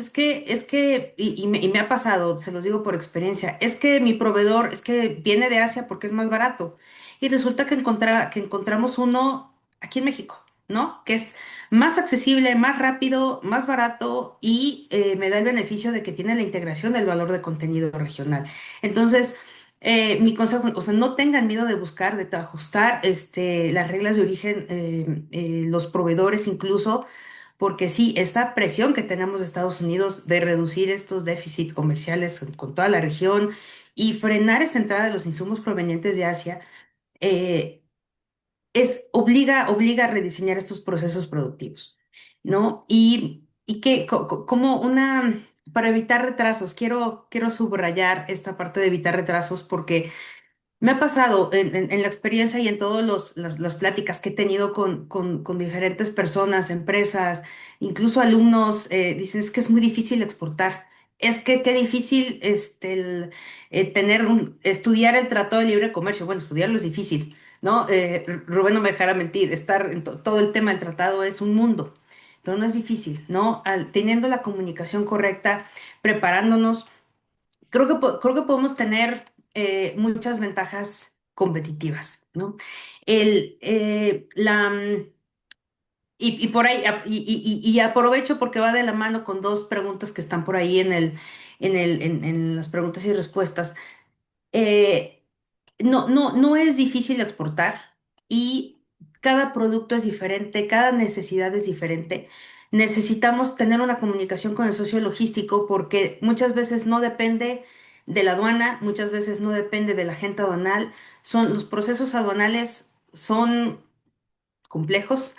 y me ha pasado, se los digo por experiencia, es que mi proveedor, es que viene de Asia porque es más barato. Y resulta que encontramos uno aquí en México, ¿no? Que es más accesible, más rápido, más barato y me da el beneficio de que tiene la integración del valor de contenido regional. Entonces, mi consejo, o sea, no tengan miedo de buscar, de ajustar las reglas de origen, los proveedores incluso, porque sí, esta presión que tenemos de Estados Unidos de reducir estos déficits comerciales con toda la región y frenar esta entrada de los insumos provenientes de Asia, eh, obliga a rediseñar estos procesos productivos, ¿no? Y que como para evitar retrasos, quiero subrayar esta parte de evitar retrasos porque me ha pasado en la experiencia y en todas las pláticas que he tenido con diferentes personas, empresas, incluso alumnos, dicen es que es muy difícil exportar. Es que qué difícil estudiar el Tratado de Libre Comercio. Bueno, estudiarlo es difícil, ¿no? Rubén no me dejará mentir, estar en todo el tema del tratado es un mundo, pero no es difícil, ¿no? Teniendo la comunicación correcta, preparándonos. Creo que podemos tener muchas ventajas competitivas, ¿no? El, la, y por ahí, y aprovecho porque va de la mano con dos preguntas que están por ahí en las preguntas y respuestas. Eh, no es difícil exportar y cada producto es diferente, cada necesidad es diferente. Necesitamos tener una comunicación con el socio logístico porque muchas veces no depende de la aduana, muchas veces no depende de la agente aduanal. Los procesos aduanales son complejos,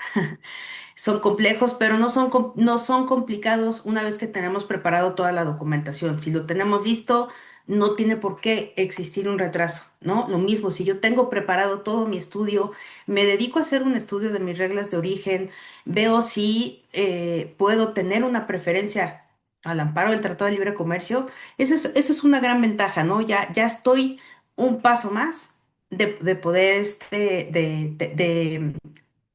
son complejos, pero no son complicados una vez que tenemos preparado toda la documentación. Si lo tenemos listo, no tiene por qué existir un retraso, ¿no? Lo mismo, si yo tengo preparado todo mi estudio, me dedico a hacer un estudio de mis reglas de origen, veo si puedo tener una preferencia al amparo del Tratado de Libre Comercio, esa es una gran ventaja, ¿no? Ya estoy un paso más de poder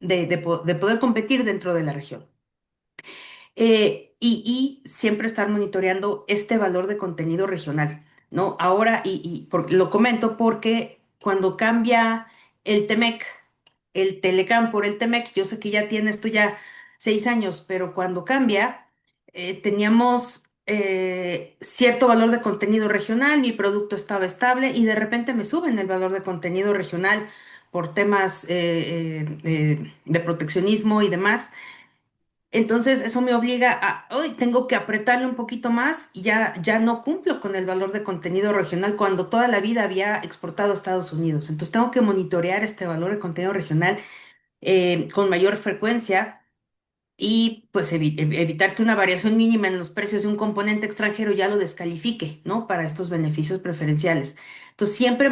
de poder competir dentro de la región. Y siempre estar monitoreando este valor de contenido regional, ¿no? Ahora, lo comento porque cuando cambia el TEMEC, el Telecam por el TEMEC, yo sé que ya tiene esto ya 6 años, pero cuando cambia, teníamos cierto valor de contenido regional, mi producto estaba estable y de repente me suben el valor de contenido regional por temas de proteccionismo y demás. Entonces, eso me obliga a, hoy tengo que apretarle un poquito más y ya no cumplo con el valor de contenido regional cuando toda la vida había exportado a Estados Unidos. Entonces, tengo que monitorear este valor de contenido regional con mayor frecuencia y pues evitar que una variación mínima en los precios de un componente extranjero ya lo descalifique, ¿no? Para estos beneficios preferenciales. Entonces, siempre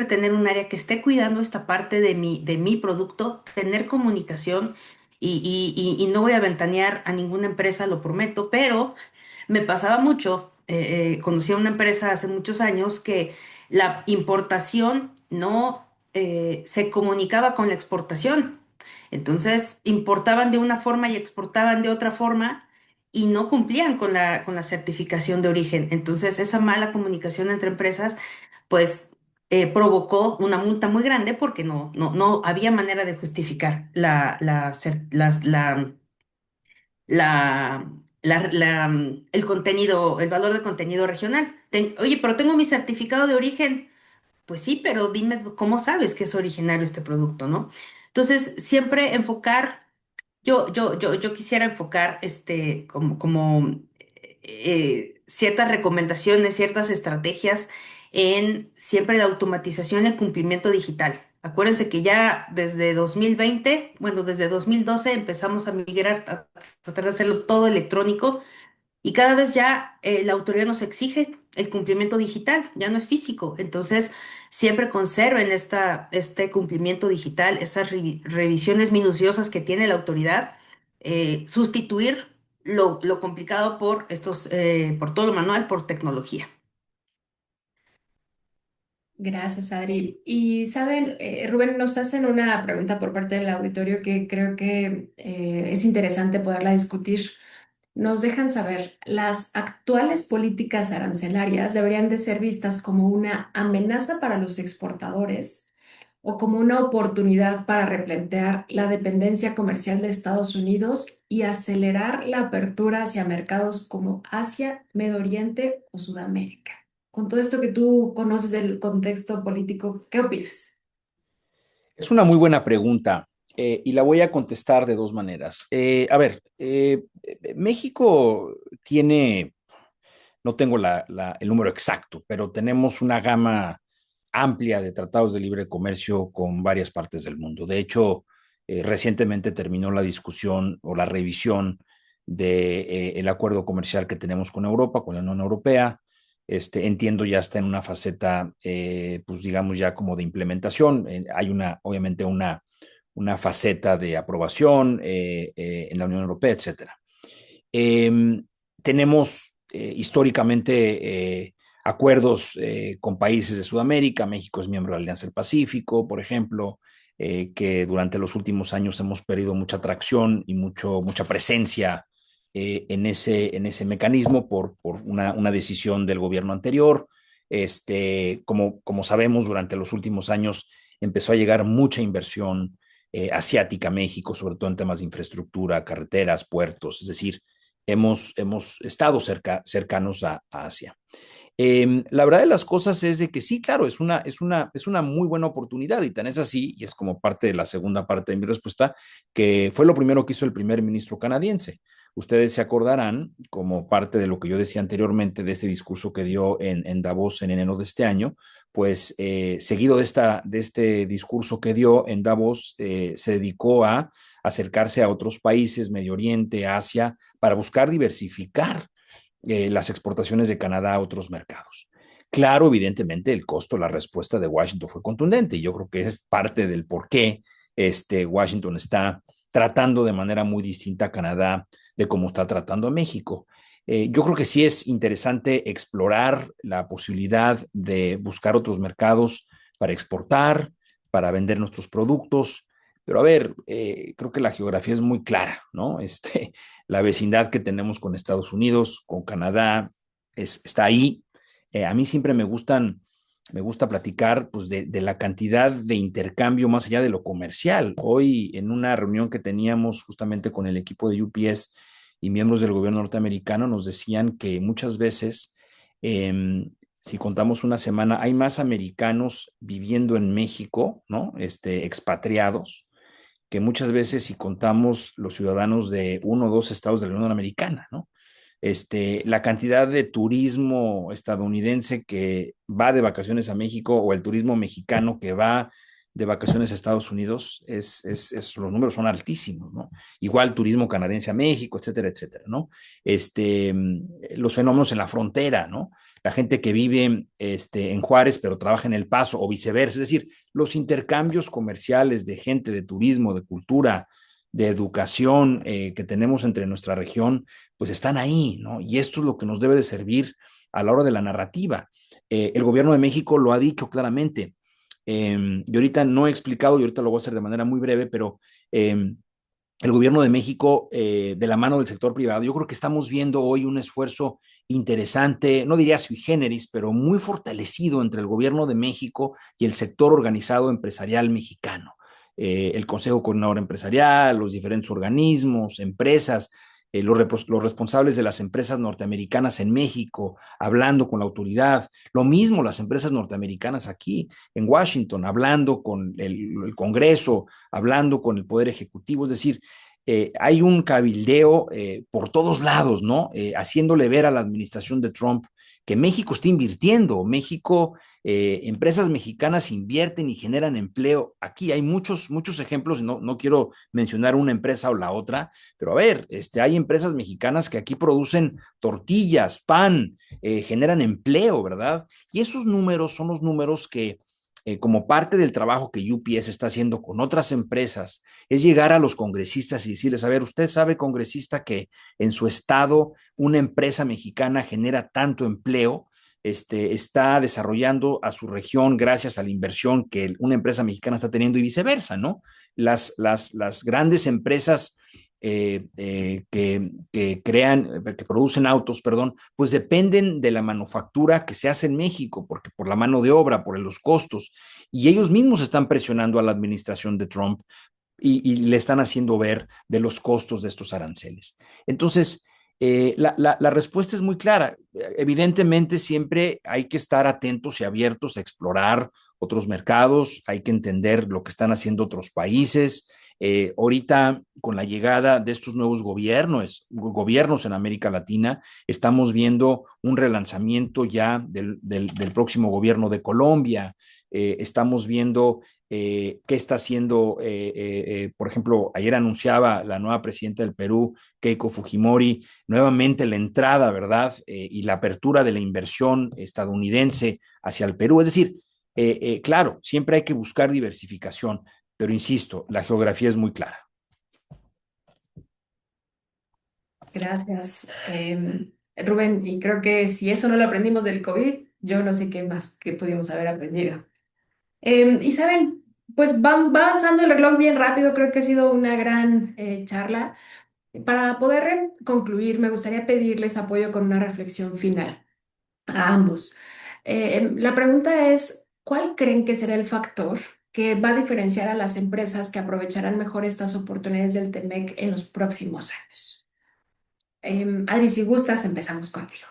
tener un área que esté cuidando esta parte de mi producto, tener comunicación y no voy a ventanear a ninguna empresa, lo prometo, pero me pasaba mucho, conocí a una empresa hace muchos años que la importación no se comunicaba con la exportación. Entonces, importaban de una forma y exportaban de otra forma y no cumplían con con la certificación de origen. Entonces, esa mala comunicación entre empresas, pues, provocó una multa muy grande porque no había manera de justificar el contenido, el valor de contenido regional. Oye, pero tengo mi certificado de origen. Pues sí, pero dime cómo sabes que es originario este producto, ¿no? Entonces, siempre enfocar, yo quisiera enfocar como ciertas recomendaciones, ciertas estrategias en siempre la automatización y el cumplimiento digital. Acuérdense que ya desde 2020, bueno, desde 2012 empezamos a migrar, a tratar de hacerlo todo electrónico y cada vez ya la autoridad nos exige el cumplimiento digital, ya no es físico. Entonces, siempre conserven este cumplimiento digital, esas revisiones minuciosas que tiene la autoridad, sustituir lo complicado por por todo lo manual, por tecnología. Gracias, Adri. Y saben, Rubén, nos hacen una pregunta por parte del auditorio que creo que es interesante poderla discutir. Nos dejan saber, ¿las actuales políticas arancelarias deberían de ser vistas como una amenaza para los exportadores o como una oportunidad para replantear la dependencia comercial de Estados Unidos y acelerar la apertura hacia mercados como Asia, Medio Oriente o Sudamérica? Con todo esto que tú conoces del contexto político, ¿qué opinas? Es una muy buena pregunta y la voy a contestar de dos maneras. A ver, México tiene, no tengo el número exacto, pero tenemos una gama amplia de tratados de libre comercio con varias partes del mundo. De hecho, recientemente terminó la discusión o la revisión del acuerdo comercial que tenemos con Europa, con la Unión Europea. Entiendo ya está en una faceta, pues digamos ya como de implementación. Hay obviamente una faceta de aprobación en la Unión Europea, etcétera. Tenemos históricamente acuerdos con países de Sudamérica. México es miembro de la Alianza del Pacífico, por ejemplo, que durante los últimos años hemos perdido mucha atracción y mucha presencia en ese mecanismo por una decisión del gobierno anterior. Como sabemos, durante los últimos años empezó a llegar mucha inversión asiática a México, sobre todo en temas de infraestructura, carreteras, puertos, es decir, hemos estado cercanos a Asia. La verdad de las cosas es de que sí, claro, es una muy buena oportunidad y tan es así, y es como parte de la segunda parte de mi respuesta, que fue lo primero que hizo el primer ministro canadiense. Ustedes se acordarán, como parte de lo que yo decía anteriormente, de este discurso que dio en Davos en enero de este año, pues seguido de este discurso que dio en Davos, se dedicó a acercarse a otros países, Medio Oriente, Asia, para buscar diversificar las exportaciones de Canadá a otros mercados. Claro, evidentemente el costo, la respuesta de Washington fue contundente y yo creo que es parte del por qué Washington está tratando de manera muy distinta a Canadá de cómo está tratando a México. Yo creo que sí es interesante explorar la posibilidad de buscar otros mercados para exportar, para vender nuestros productos, pero a ver, creo que la geografía es muy clara, ¿no? La vecindad que tenemos con Estados Unidos, con Canadá, está ahí. A mí siempre me gusta platicar pues, de la cantidad de intercambio más allá de lo comercial. Hoy, en una reunión que teníamos justamente con el equipo de UPS y miembros del gobierno norteamericano, nos decían que muchas veces, si contamos una semana, hay más americanos viviendo en México, ¿no? Expatriados, que muchas veces si contamos los ciudadanos de uno o dos estados de la Unión Americana, ¿no? La cantidad de turismo estadounidense que va de vacaciones a México o el turismo mexicano que va de vacaciones a Estados Unidos, los números son altísimos, ¿no? Igual turismo canadiense a México, etcétera, etcétera, ¿no? Los fenómenos en la frontera, ¿no? La gente que vive en Juárez pero trabaja en El Paso o viceversa, es decir, los intercambios comerciales de gente, de turismo, de cultura, de educación que tenemos entre nuestra región, pues están ahí, ¿no? Y esto es lo que nos debe de servir a la hora de la narrativa. El gobierno de México lo ha dicho claramente. Yo ahorita no he explicado, y ahorita lo voy a hacer de manera muy breve, pero el gobierno de México, de la mano del sector privado, yo creo que estamos viendo hoy un esfuerzo interesante, no diría sui generis, pero muy fortalecido entre el gobierno de México y el sector organizado empresarial mexicano. El Consejo Coordinador Empresarial, los diferentes organismos, empresas, los responsables de las empresas norteamericanas en México, hablando con la autoridad, lo mismo las empresas norteamericanas aquí en Washington, hablando con el Congreso, hablando con el Poder Ejecutivo, es decir, hay un cabildeo por todos lados, ¿no? Haciéndole ver a la administración de Trump que México está invirtiendo, México, empresas mexicanas invierten y generan empleo. Aquí hay muchos ejemplos, no quiero mencionar una empresa o la otra, pero a ver, hay empresas mexicanas que aquí producen tortillas, pan, generan empleo, ¿verdad? Y esos números son los números que como parte del trabajo que UPS está haciendo con otras empresas, es llegar a los congresistas y decirles, a ver, usted sabe, congresista, que en su estado una empresa mexicana genera tanto empleo, está desarrollando a su región gracias a la inversión que una empresa mexicana está teniendo y viceversa, ¿no? Las grandes empresas que producen autos, perdón, pues dependen de la manufactura que se hace en México, porque por la mano de obra, por los costos, y ellos mismos están presionando a la administración de Trump y le están haciendo ver de los costos de estos aranceles. Entonces, la respuesta es muy clara. Evidentemente, siempre hay que estar atentos y abiertos a explorar otros mercados, hay que entender lo que están haciendo otros países. Ahorita, con la llegada de estos nuevos gobiernos en América Latina, estamos viendo un relanzamiento ya del próximo gobierno de Colombia. Estamos viendo qué está haciendo, por ejemplo, ayer anunciaba la nueva presidenta del Perú, Keiko Fujimori, nuevamente la entrada, ¿verdad? Y la apertura de la inversión estadounidense hacia el Perú. Es decir, claro, siempre hay que buscar diversificación, pero insisto, la geografía es muy clara. Gracias, Rubén. Y creo que si eso no lo aprendimos del COVID, yo no sé qué más que pudimos haber aprendido. Y saben, pues va avanzando el reloj bien rápido. Creo que ha sido una gran charla. Para poder concluir, me gustaría pedirles apoyo con una reflexión final a ambos. La pregunta es, ¿cuál creen que será el factor que va a diferenciar a las empresas que aprovecharán mejor estas oportunidades del TEMEC en los próximos años? Adri, si gustas, empezamos contigo.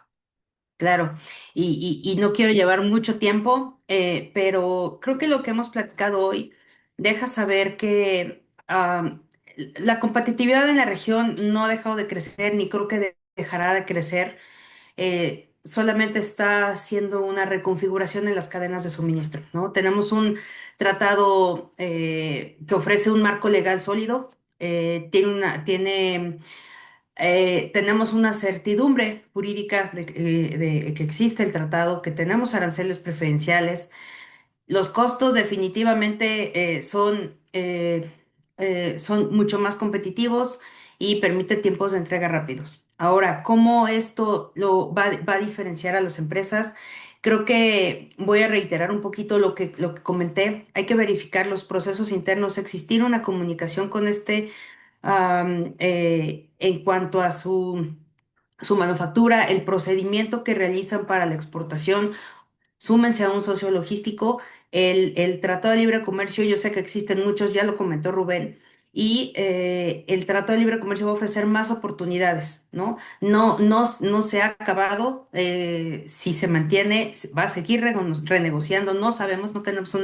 Claro, y no quiero llevar mucho tiempo, pero creo que lo que hemos platicado hoy deja saber que la competitividad en la región no ha dejado de crecer, ni creo que dejará de crecer. Solamente está haciendo una reconfiguración en las cadenas de suministro, ¿no? Tenemos un tratado que ofrece un marco legal sólido, tenemos una certidumbre jurídica de que existe el tratado, que tenemos aranceles preferenciales. Los costos definitivamente son mucho más competitivos y permite tiempos de entrega rápidos. Ahora, ¿cómo esto va a diferenciar a las empresas? Creo que voy a reiterar un poquito lo que comenté. Hay que verificar los procesos internos, existir una comunicación con en cuanto a su manufactura, el procedimiento que realizan para la exportación. Súmense a un socio logístico. El Tratado de Libre Comercio, yo sé que existen muchos, ya lo comentó Rubén, y el Tratado de Libre Comercio va a ofrecer más oportunidades, ¿no? No se ha acabado, si se mantiene, va a seguir renegociando, no sabemos, no tenemos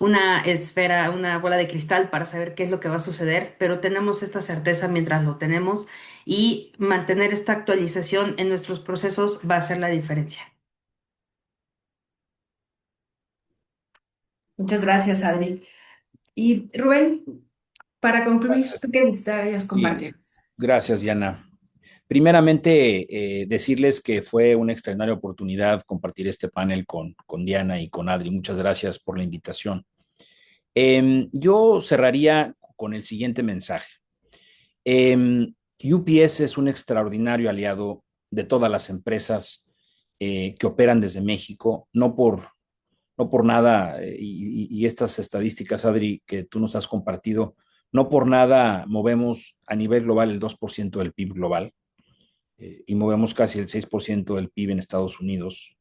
una esfera, una bola de cristal para saber qué es lo que va a suceder, pero tenemos esta certeza mientras lo tenemos y mantener esta actualización en nuestros procesos va a hacer la diferencia. Muchas gracias, Adri. Y Rubén, para concluir, Gracias. ¿tú qué gustarías Y compartirnos? gracias, Diana. Primeramente, decirles que fue una extraordinaria oportunidad compartir este panel con Diana y con Adri. Muchas gracias por la invitación. Yo cerraría con el siguiente mensaje. UPS es un extraordinario aliado de todas las empresas que operan desde México, no por nada, y estas estadísticas, Adri, que tú nos has compartido, no por nada movemos a nivel global el 2% del PIB global y movemos casi el 6% del PIB en Estados Unidos.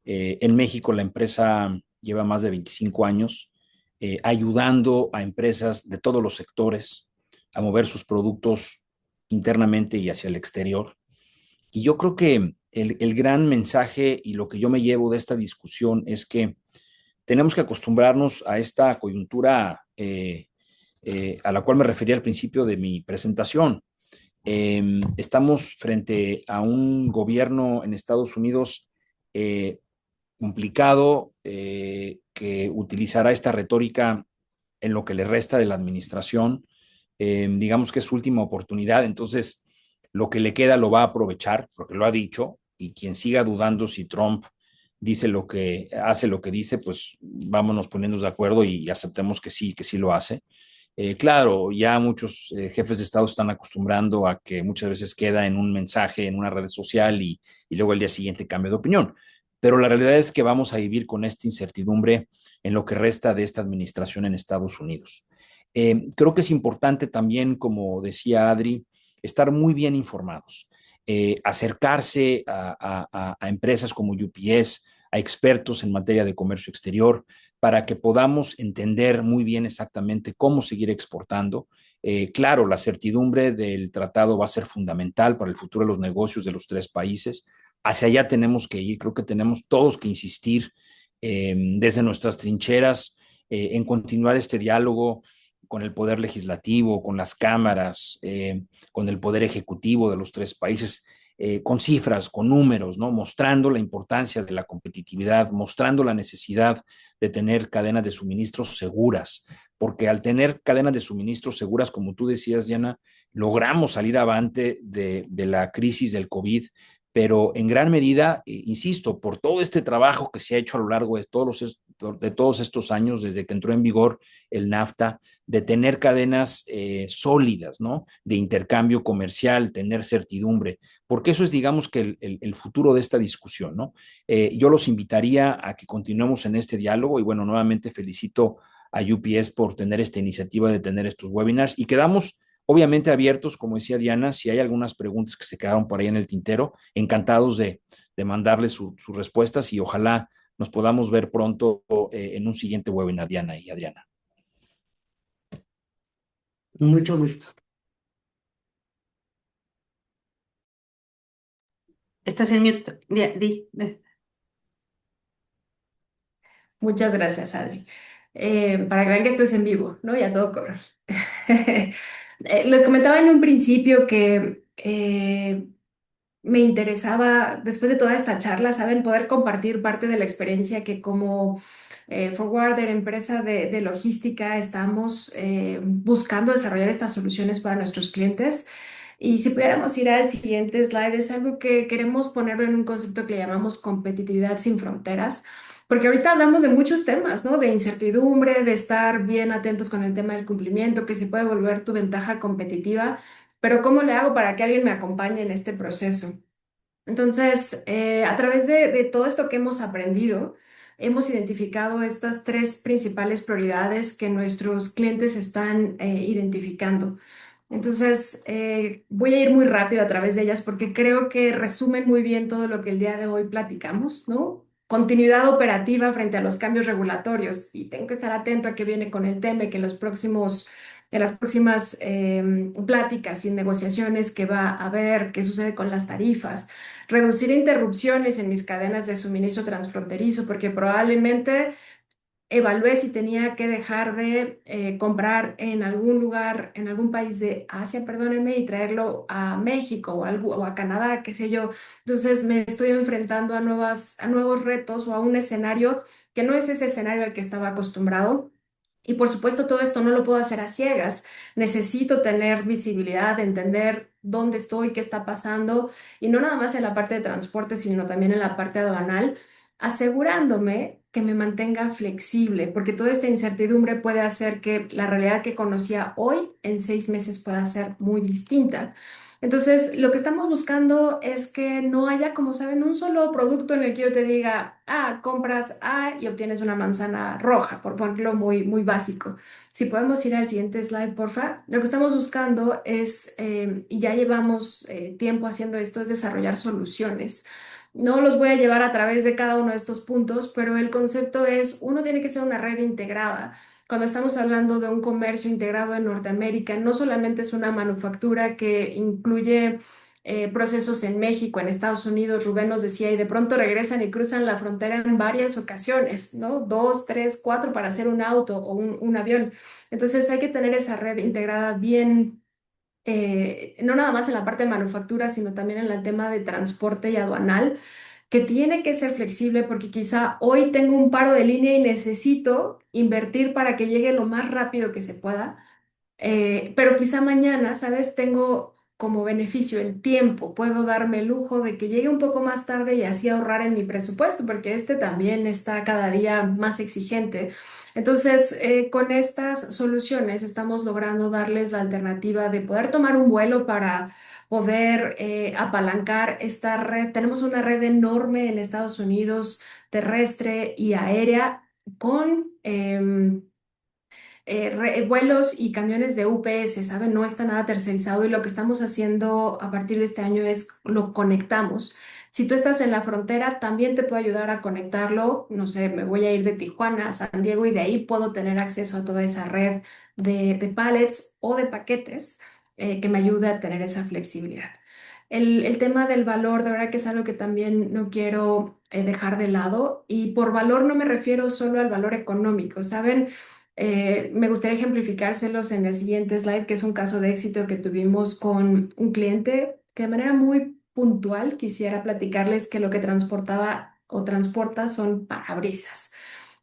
En México la empresa lleva más de 25 años ayudando a empresas de todos los sectores a mover sus productos internamente y hacia el exterior. Y yo creo que el gran mensaje y lo que yo me llevo de esta discusión es que tenemos que acostumbrarnos a esta coyuntura a la cual me refería al principio de mi presentación. Estamos frente a un gobierno en Estados Unidos complicado que utilizará esta retórica en lo que le resta de la administración. Digamos que es su última oportunidad, entonces lo que le queda lo va a aprovechar, porque lo ha dicho, y quien siga dudando si Trump dice lo que hace lo que dice, pues vámonos poniendo de acuerdo y aceptemos que sí lo hace. Claro, ya muchos jefes de Estado están acostumbrando a que muchas veces queda en un mensaje, en una red social y luego el día siguiente cambia de opinión. Pero la realidad es que vamos a vivir con esta incertidumbre en lo que resta de esta administración en Estados Unidos. Creo que es importante también, como decía Adri, estar muy bien informados, acercarse a empresas como UPS, a expertos en materia de comercio exterior, para que podamos entender muy bien exactamente cómo seguir exportando. Claro, la certidumbre del tratado va a ser fundamental para el futuro de los negocios de los tres países. Hacia allá tenemos que ir, creo que tenemos todos que insistir desde nuestras trincheras en continuar este diálogo con el poder legislativo, con las cámaras, con el poder ejecutivo de los tres países, con cifras, con números, ¿no? Mostrando la importancia de la competitividad, mostrando la necesidad de tener cadenas de suministros seguras, porque al tener cadenas de suministros seguras, como tú decías, Diana, logramos salir avante de la crisis del COVID, pero en gran medida, insisto, por todo este trabajo que se ha hecho a lo largo de todos estos años, desde que entró en vigor el NAFTA, de tener cadenas sólidas, ¿no? De intercambio comercial, tener certidumbre, porque eso es, digamos, que el futuro de esta discusión, ¿no? Yo los invitaría a que continuemos en este diálogo y bueno, nuevamente felicito a UPS por tener esta iniciativa de tener estos webinars y quedamos obviamente abiertos, como decía Diana, si hay algunas preguntas que se quedaron por ahí en el tintero, encantados de mandarles sus respuestas y ojalá nos podamos ver pronto en un siguiente webinar, Diana y Adriana. Mucho gusto. Estás en mute. Muchas gracias, Adri. Para que vean que esto es en vivo, ¿no? Y a todo color. Les comentaba en un principio que me interesaba, después de toda esta charla, saben, poder compartir parte de la experiencia que como forwarder, empresa de logística, estamos buscando desarrollar estas soluciones para nuestros clientes. Y si pudiéramos ir al siguiente slide, es algo que queremos ponerlo en un concepto que le llamamos competitividad sin fronteras. Porque ahorita hablamos de muchos temas, ¿no? De incertidumbre, de estar bien atentos con el tema del cumplimiento, que se puede volver tu ventaja competitiva, pero ¿cómo le hago para que alguien me acompañe en este proceso? Entonces, a través de todo esto que hemos aprendido, hemos identificado estas tres principales prioridades que nuestros clientes están identificando. Entonces, voy a ir muy rápido a través de ellas porque creo que resumen muy bien todo lo que el día de hoy platicamos, ¿no? Continuidad operativa frente a los cambios regulatorios y tengo que estar atento a qué viene con el TEMEC en los próximos en las próximas pláticas y negociaciones que va a haber, qué sucede con las tarifas, reducir interrupciones en mis cadenas de suministro transfronterizo, porque probablemente evalué si tenía que dejar de comprar en algún lugar, en algún país de Asia, perdónenme, y traerlo a México o a Canadá, qué sé yo. Entonces me estoy enfrentando a nuevos retos o a un escenario que no es ese escenario al que estaba acostumbrado. Y por supuesto, todo esto no lo puedo hacer a ciegas. Necesito tener visibilidad, entender dónde estoy, qué está pasando, y no nada más en la parte de transporte, sino también en la parte aduanal, asegurándome que me mantenga flexible, porque toda esta incertidumbre puede hacer que la realidad que conocía hoy en 6 meses pueda ser muy distinta. Entonces, lo que estamos buscando es que no haya, como saben, un solo producto en el que yo te diga, compras A y obtienes una manzana roja, por ponerlo muy, muy básico. Si podemos ir al siguiente slide, porfa. Lo que estamos buscando es, y ya llevamos tiempo haciendo esto, es desarrollar soluciones. No los voy a llevar a través de cada uno de estos puntos, pero el concepto es, uno tiene que ser una red integrada. Cuando estamos hablando de un comercio integrado en Norteamérica, no solamente es una manufactura que incluye procesos en México, en Estados Unidos, Rubén nos decía, y de pronto regresan y cruzan la frontera en varias ocasiones, ¿no? Dos, tres, cuatro para hacer un auto o un avión. Entonces hay que tener esa red integrada bien, no nada más en la parte de manufactura, sino también en el tema de transporte y aduanal, que tiene que ser flexible porque quizá hoy tengo un paro de línea y necesito invertir para que llegue lo más rápido que se pueda, pero quizá mañana, ¿sabes? Tengo como beneficio el tiempo, puedo darme el lujo de que llegue un poco más tarde y así ahorrar en mi presupuesto, porque este también está cada día más exigente. Entonces, con estas soluciones estamos logrando darles la alternativa de poder tomar un vuelo para poder apalancar esta red. Tenemos una red enorme en Estados Unidos, terrestre y aérea, con vuelos y camiones de UPS, ¿saben? No está nada tercerizado y lo que estamos haciendo a partir de este año es lo conectamos. Si tú estás en la frontera, también te puedo ayudar a conectarlo. No sé, me voy a ir de Tijuana a San Diego y de ahí puedo tener acceso a toda esa red de pallets o de paquetes que me ayuda a tener esa flexibilidad. El tema del valor, de verdad que es algo que también no quiero dejar de lado, y por valor no me refiero solo al valor económico, ¿saben? Me gustaría ejemplificárselos en el siguiente slide, que es un caso de éxito que tuvimos con un cliente que de manera muy puntual quisiera platicarles que lo que transportaba o transporta son parabrisas.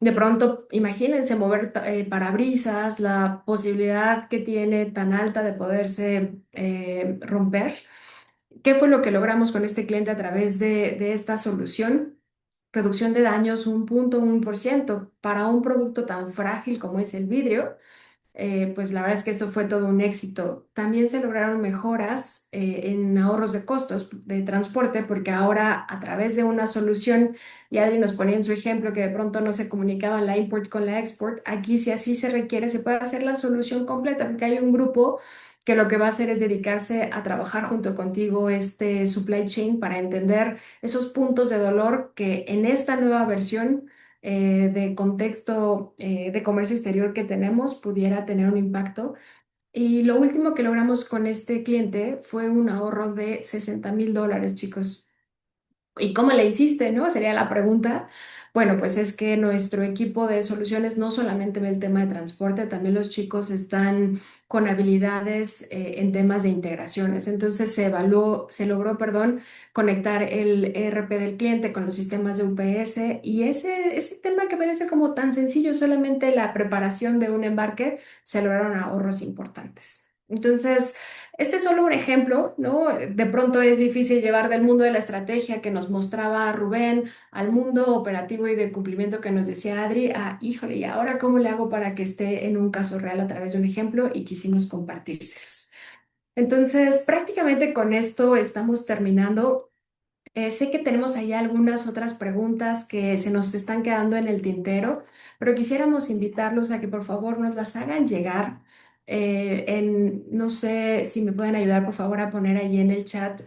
De pronto, imagínense mover parabrisas, la posibilidad que tiene tan alta de poderse romper. ¿Qué fue lo que logramos con este cliente a través de esta solución? Reducción de daños 1,1% para un producto tan frágil como es el vidrio. Pues la verdad es que esto fue todo un éxito. También se lograron mejoras en ahorros de costos de transporte, porque ahora a través de una solución, y Adri nos ponía en su ejemplo que de pronto no se comunicaba la import con la export, aquí si así se requiere se puede hacer la solución completa, porque hay un grupo que lo que va a hacer es dedicarse a trabajar junto contigo este supply chain para entender esos puntos de dolor que en esta nueva versión de contexto de comercio exterior que tenemos pudiera tener un impacto. Y lo último que logramos con este cliente fue un ahorro de $60,000, chicos. ¿Y cómo le hiciste, no? Sería la pregunta. Bueno, pues es que nuestro equipo de soluciones no solamente ve el tema de transporte, también los chicos están con habilidades en temas de integraciones. Entonces se logró, perdón, conectar el ERP del cliente con los sistemas de UPS, y ese tema que parece como tan sencillo, solamente la preparación de un embarque, se lograron ahorros importantes. Entonces, este es solo un ejemplo, ¿no? De pronto es difícil llevar del mundo de la estrategia que nos mostraba Rubén al mundo operativo y de cumplimiento que nos decía Adri, híjole, ¿y ahora cómo le hago para que esté en un caso real a través de un ejemplo? Y quisimos compartírselos. Entonces, prácticamente con esto estamos terminando. Sé que tenemos ahí algunas otras preguntas que se nos están quedando en el tintero, pero quisiéramos invitarlos a que por favor nos las hagan llegar. No sé si me pueden ayudar por favor a poner ahí en el chat.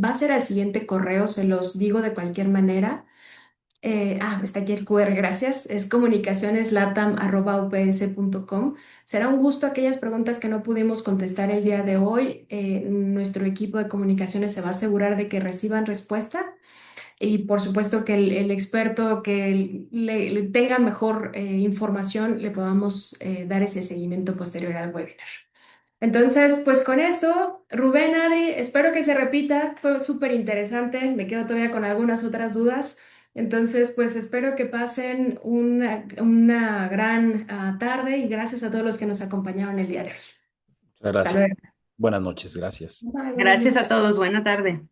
Va a ser al siguiente correo, se los digo de cualquier manera. Está aquí el QR, gracias. Es comunicacioneslatam@ups.com. Será un gusto aquellas preguntas que no pudimos contestar el día de hoy. Nuestro equipo de comunicaciones se va a asegurar de que reciban respuesta y por supuesto que el experto que le tenga mejor información le podamos dar ese seguimiento posterior al webinar. Entonces, pues con eso, Rubén, Adri, espero que se repita. Fue súper interesante. Me quedo todavía con algunas otras dudas. Entonces, pues espero que pasen una gran tarde y gracias a todos los que nos acompañaron el día de hoy. Muchas Hasta gracias. luego. Buenas noches, gracias. Bye, buenas Gracias a noches. todos. Buena tarde.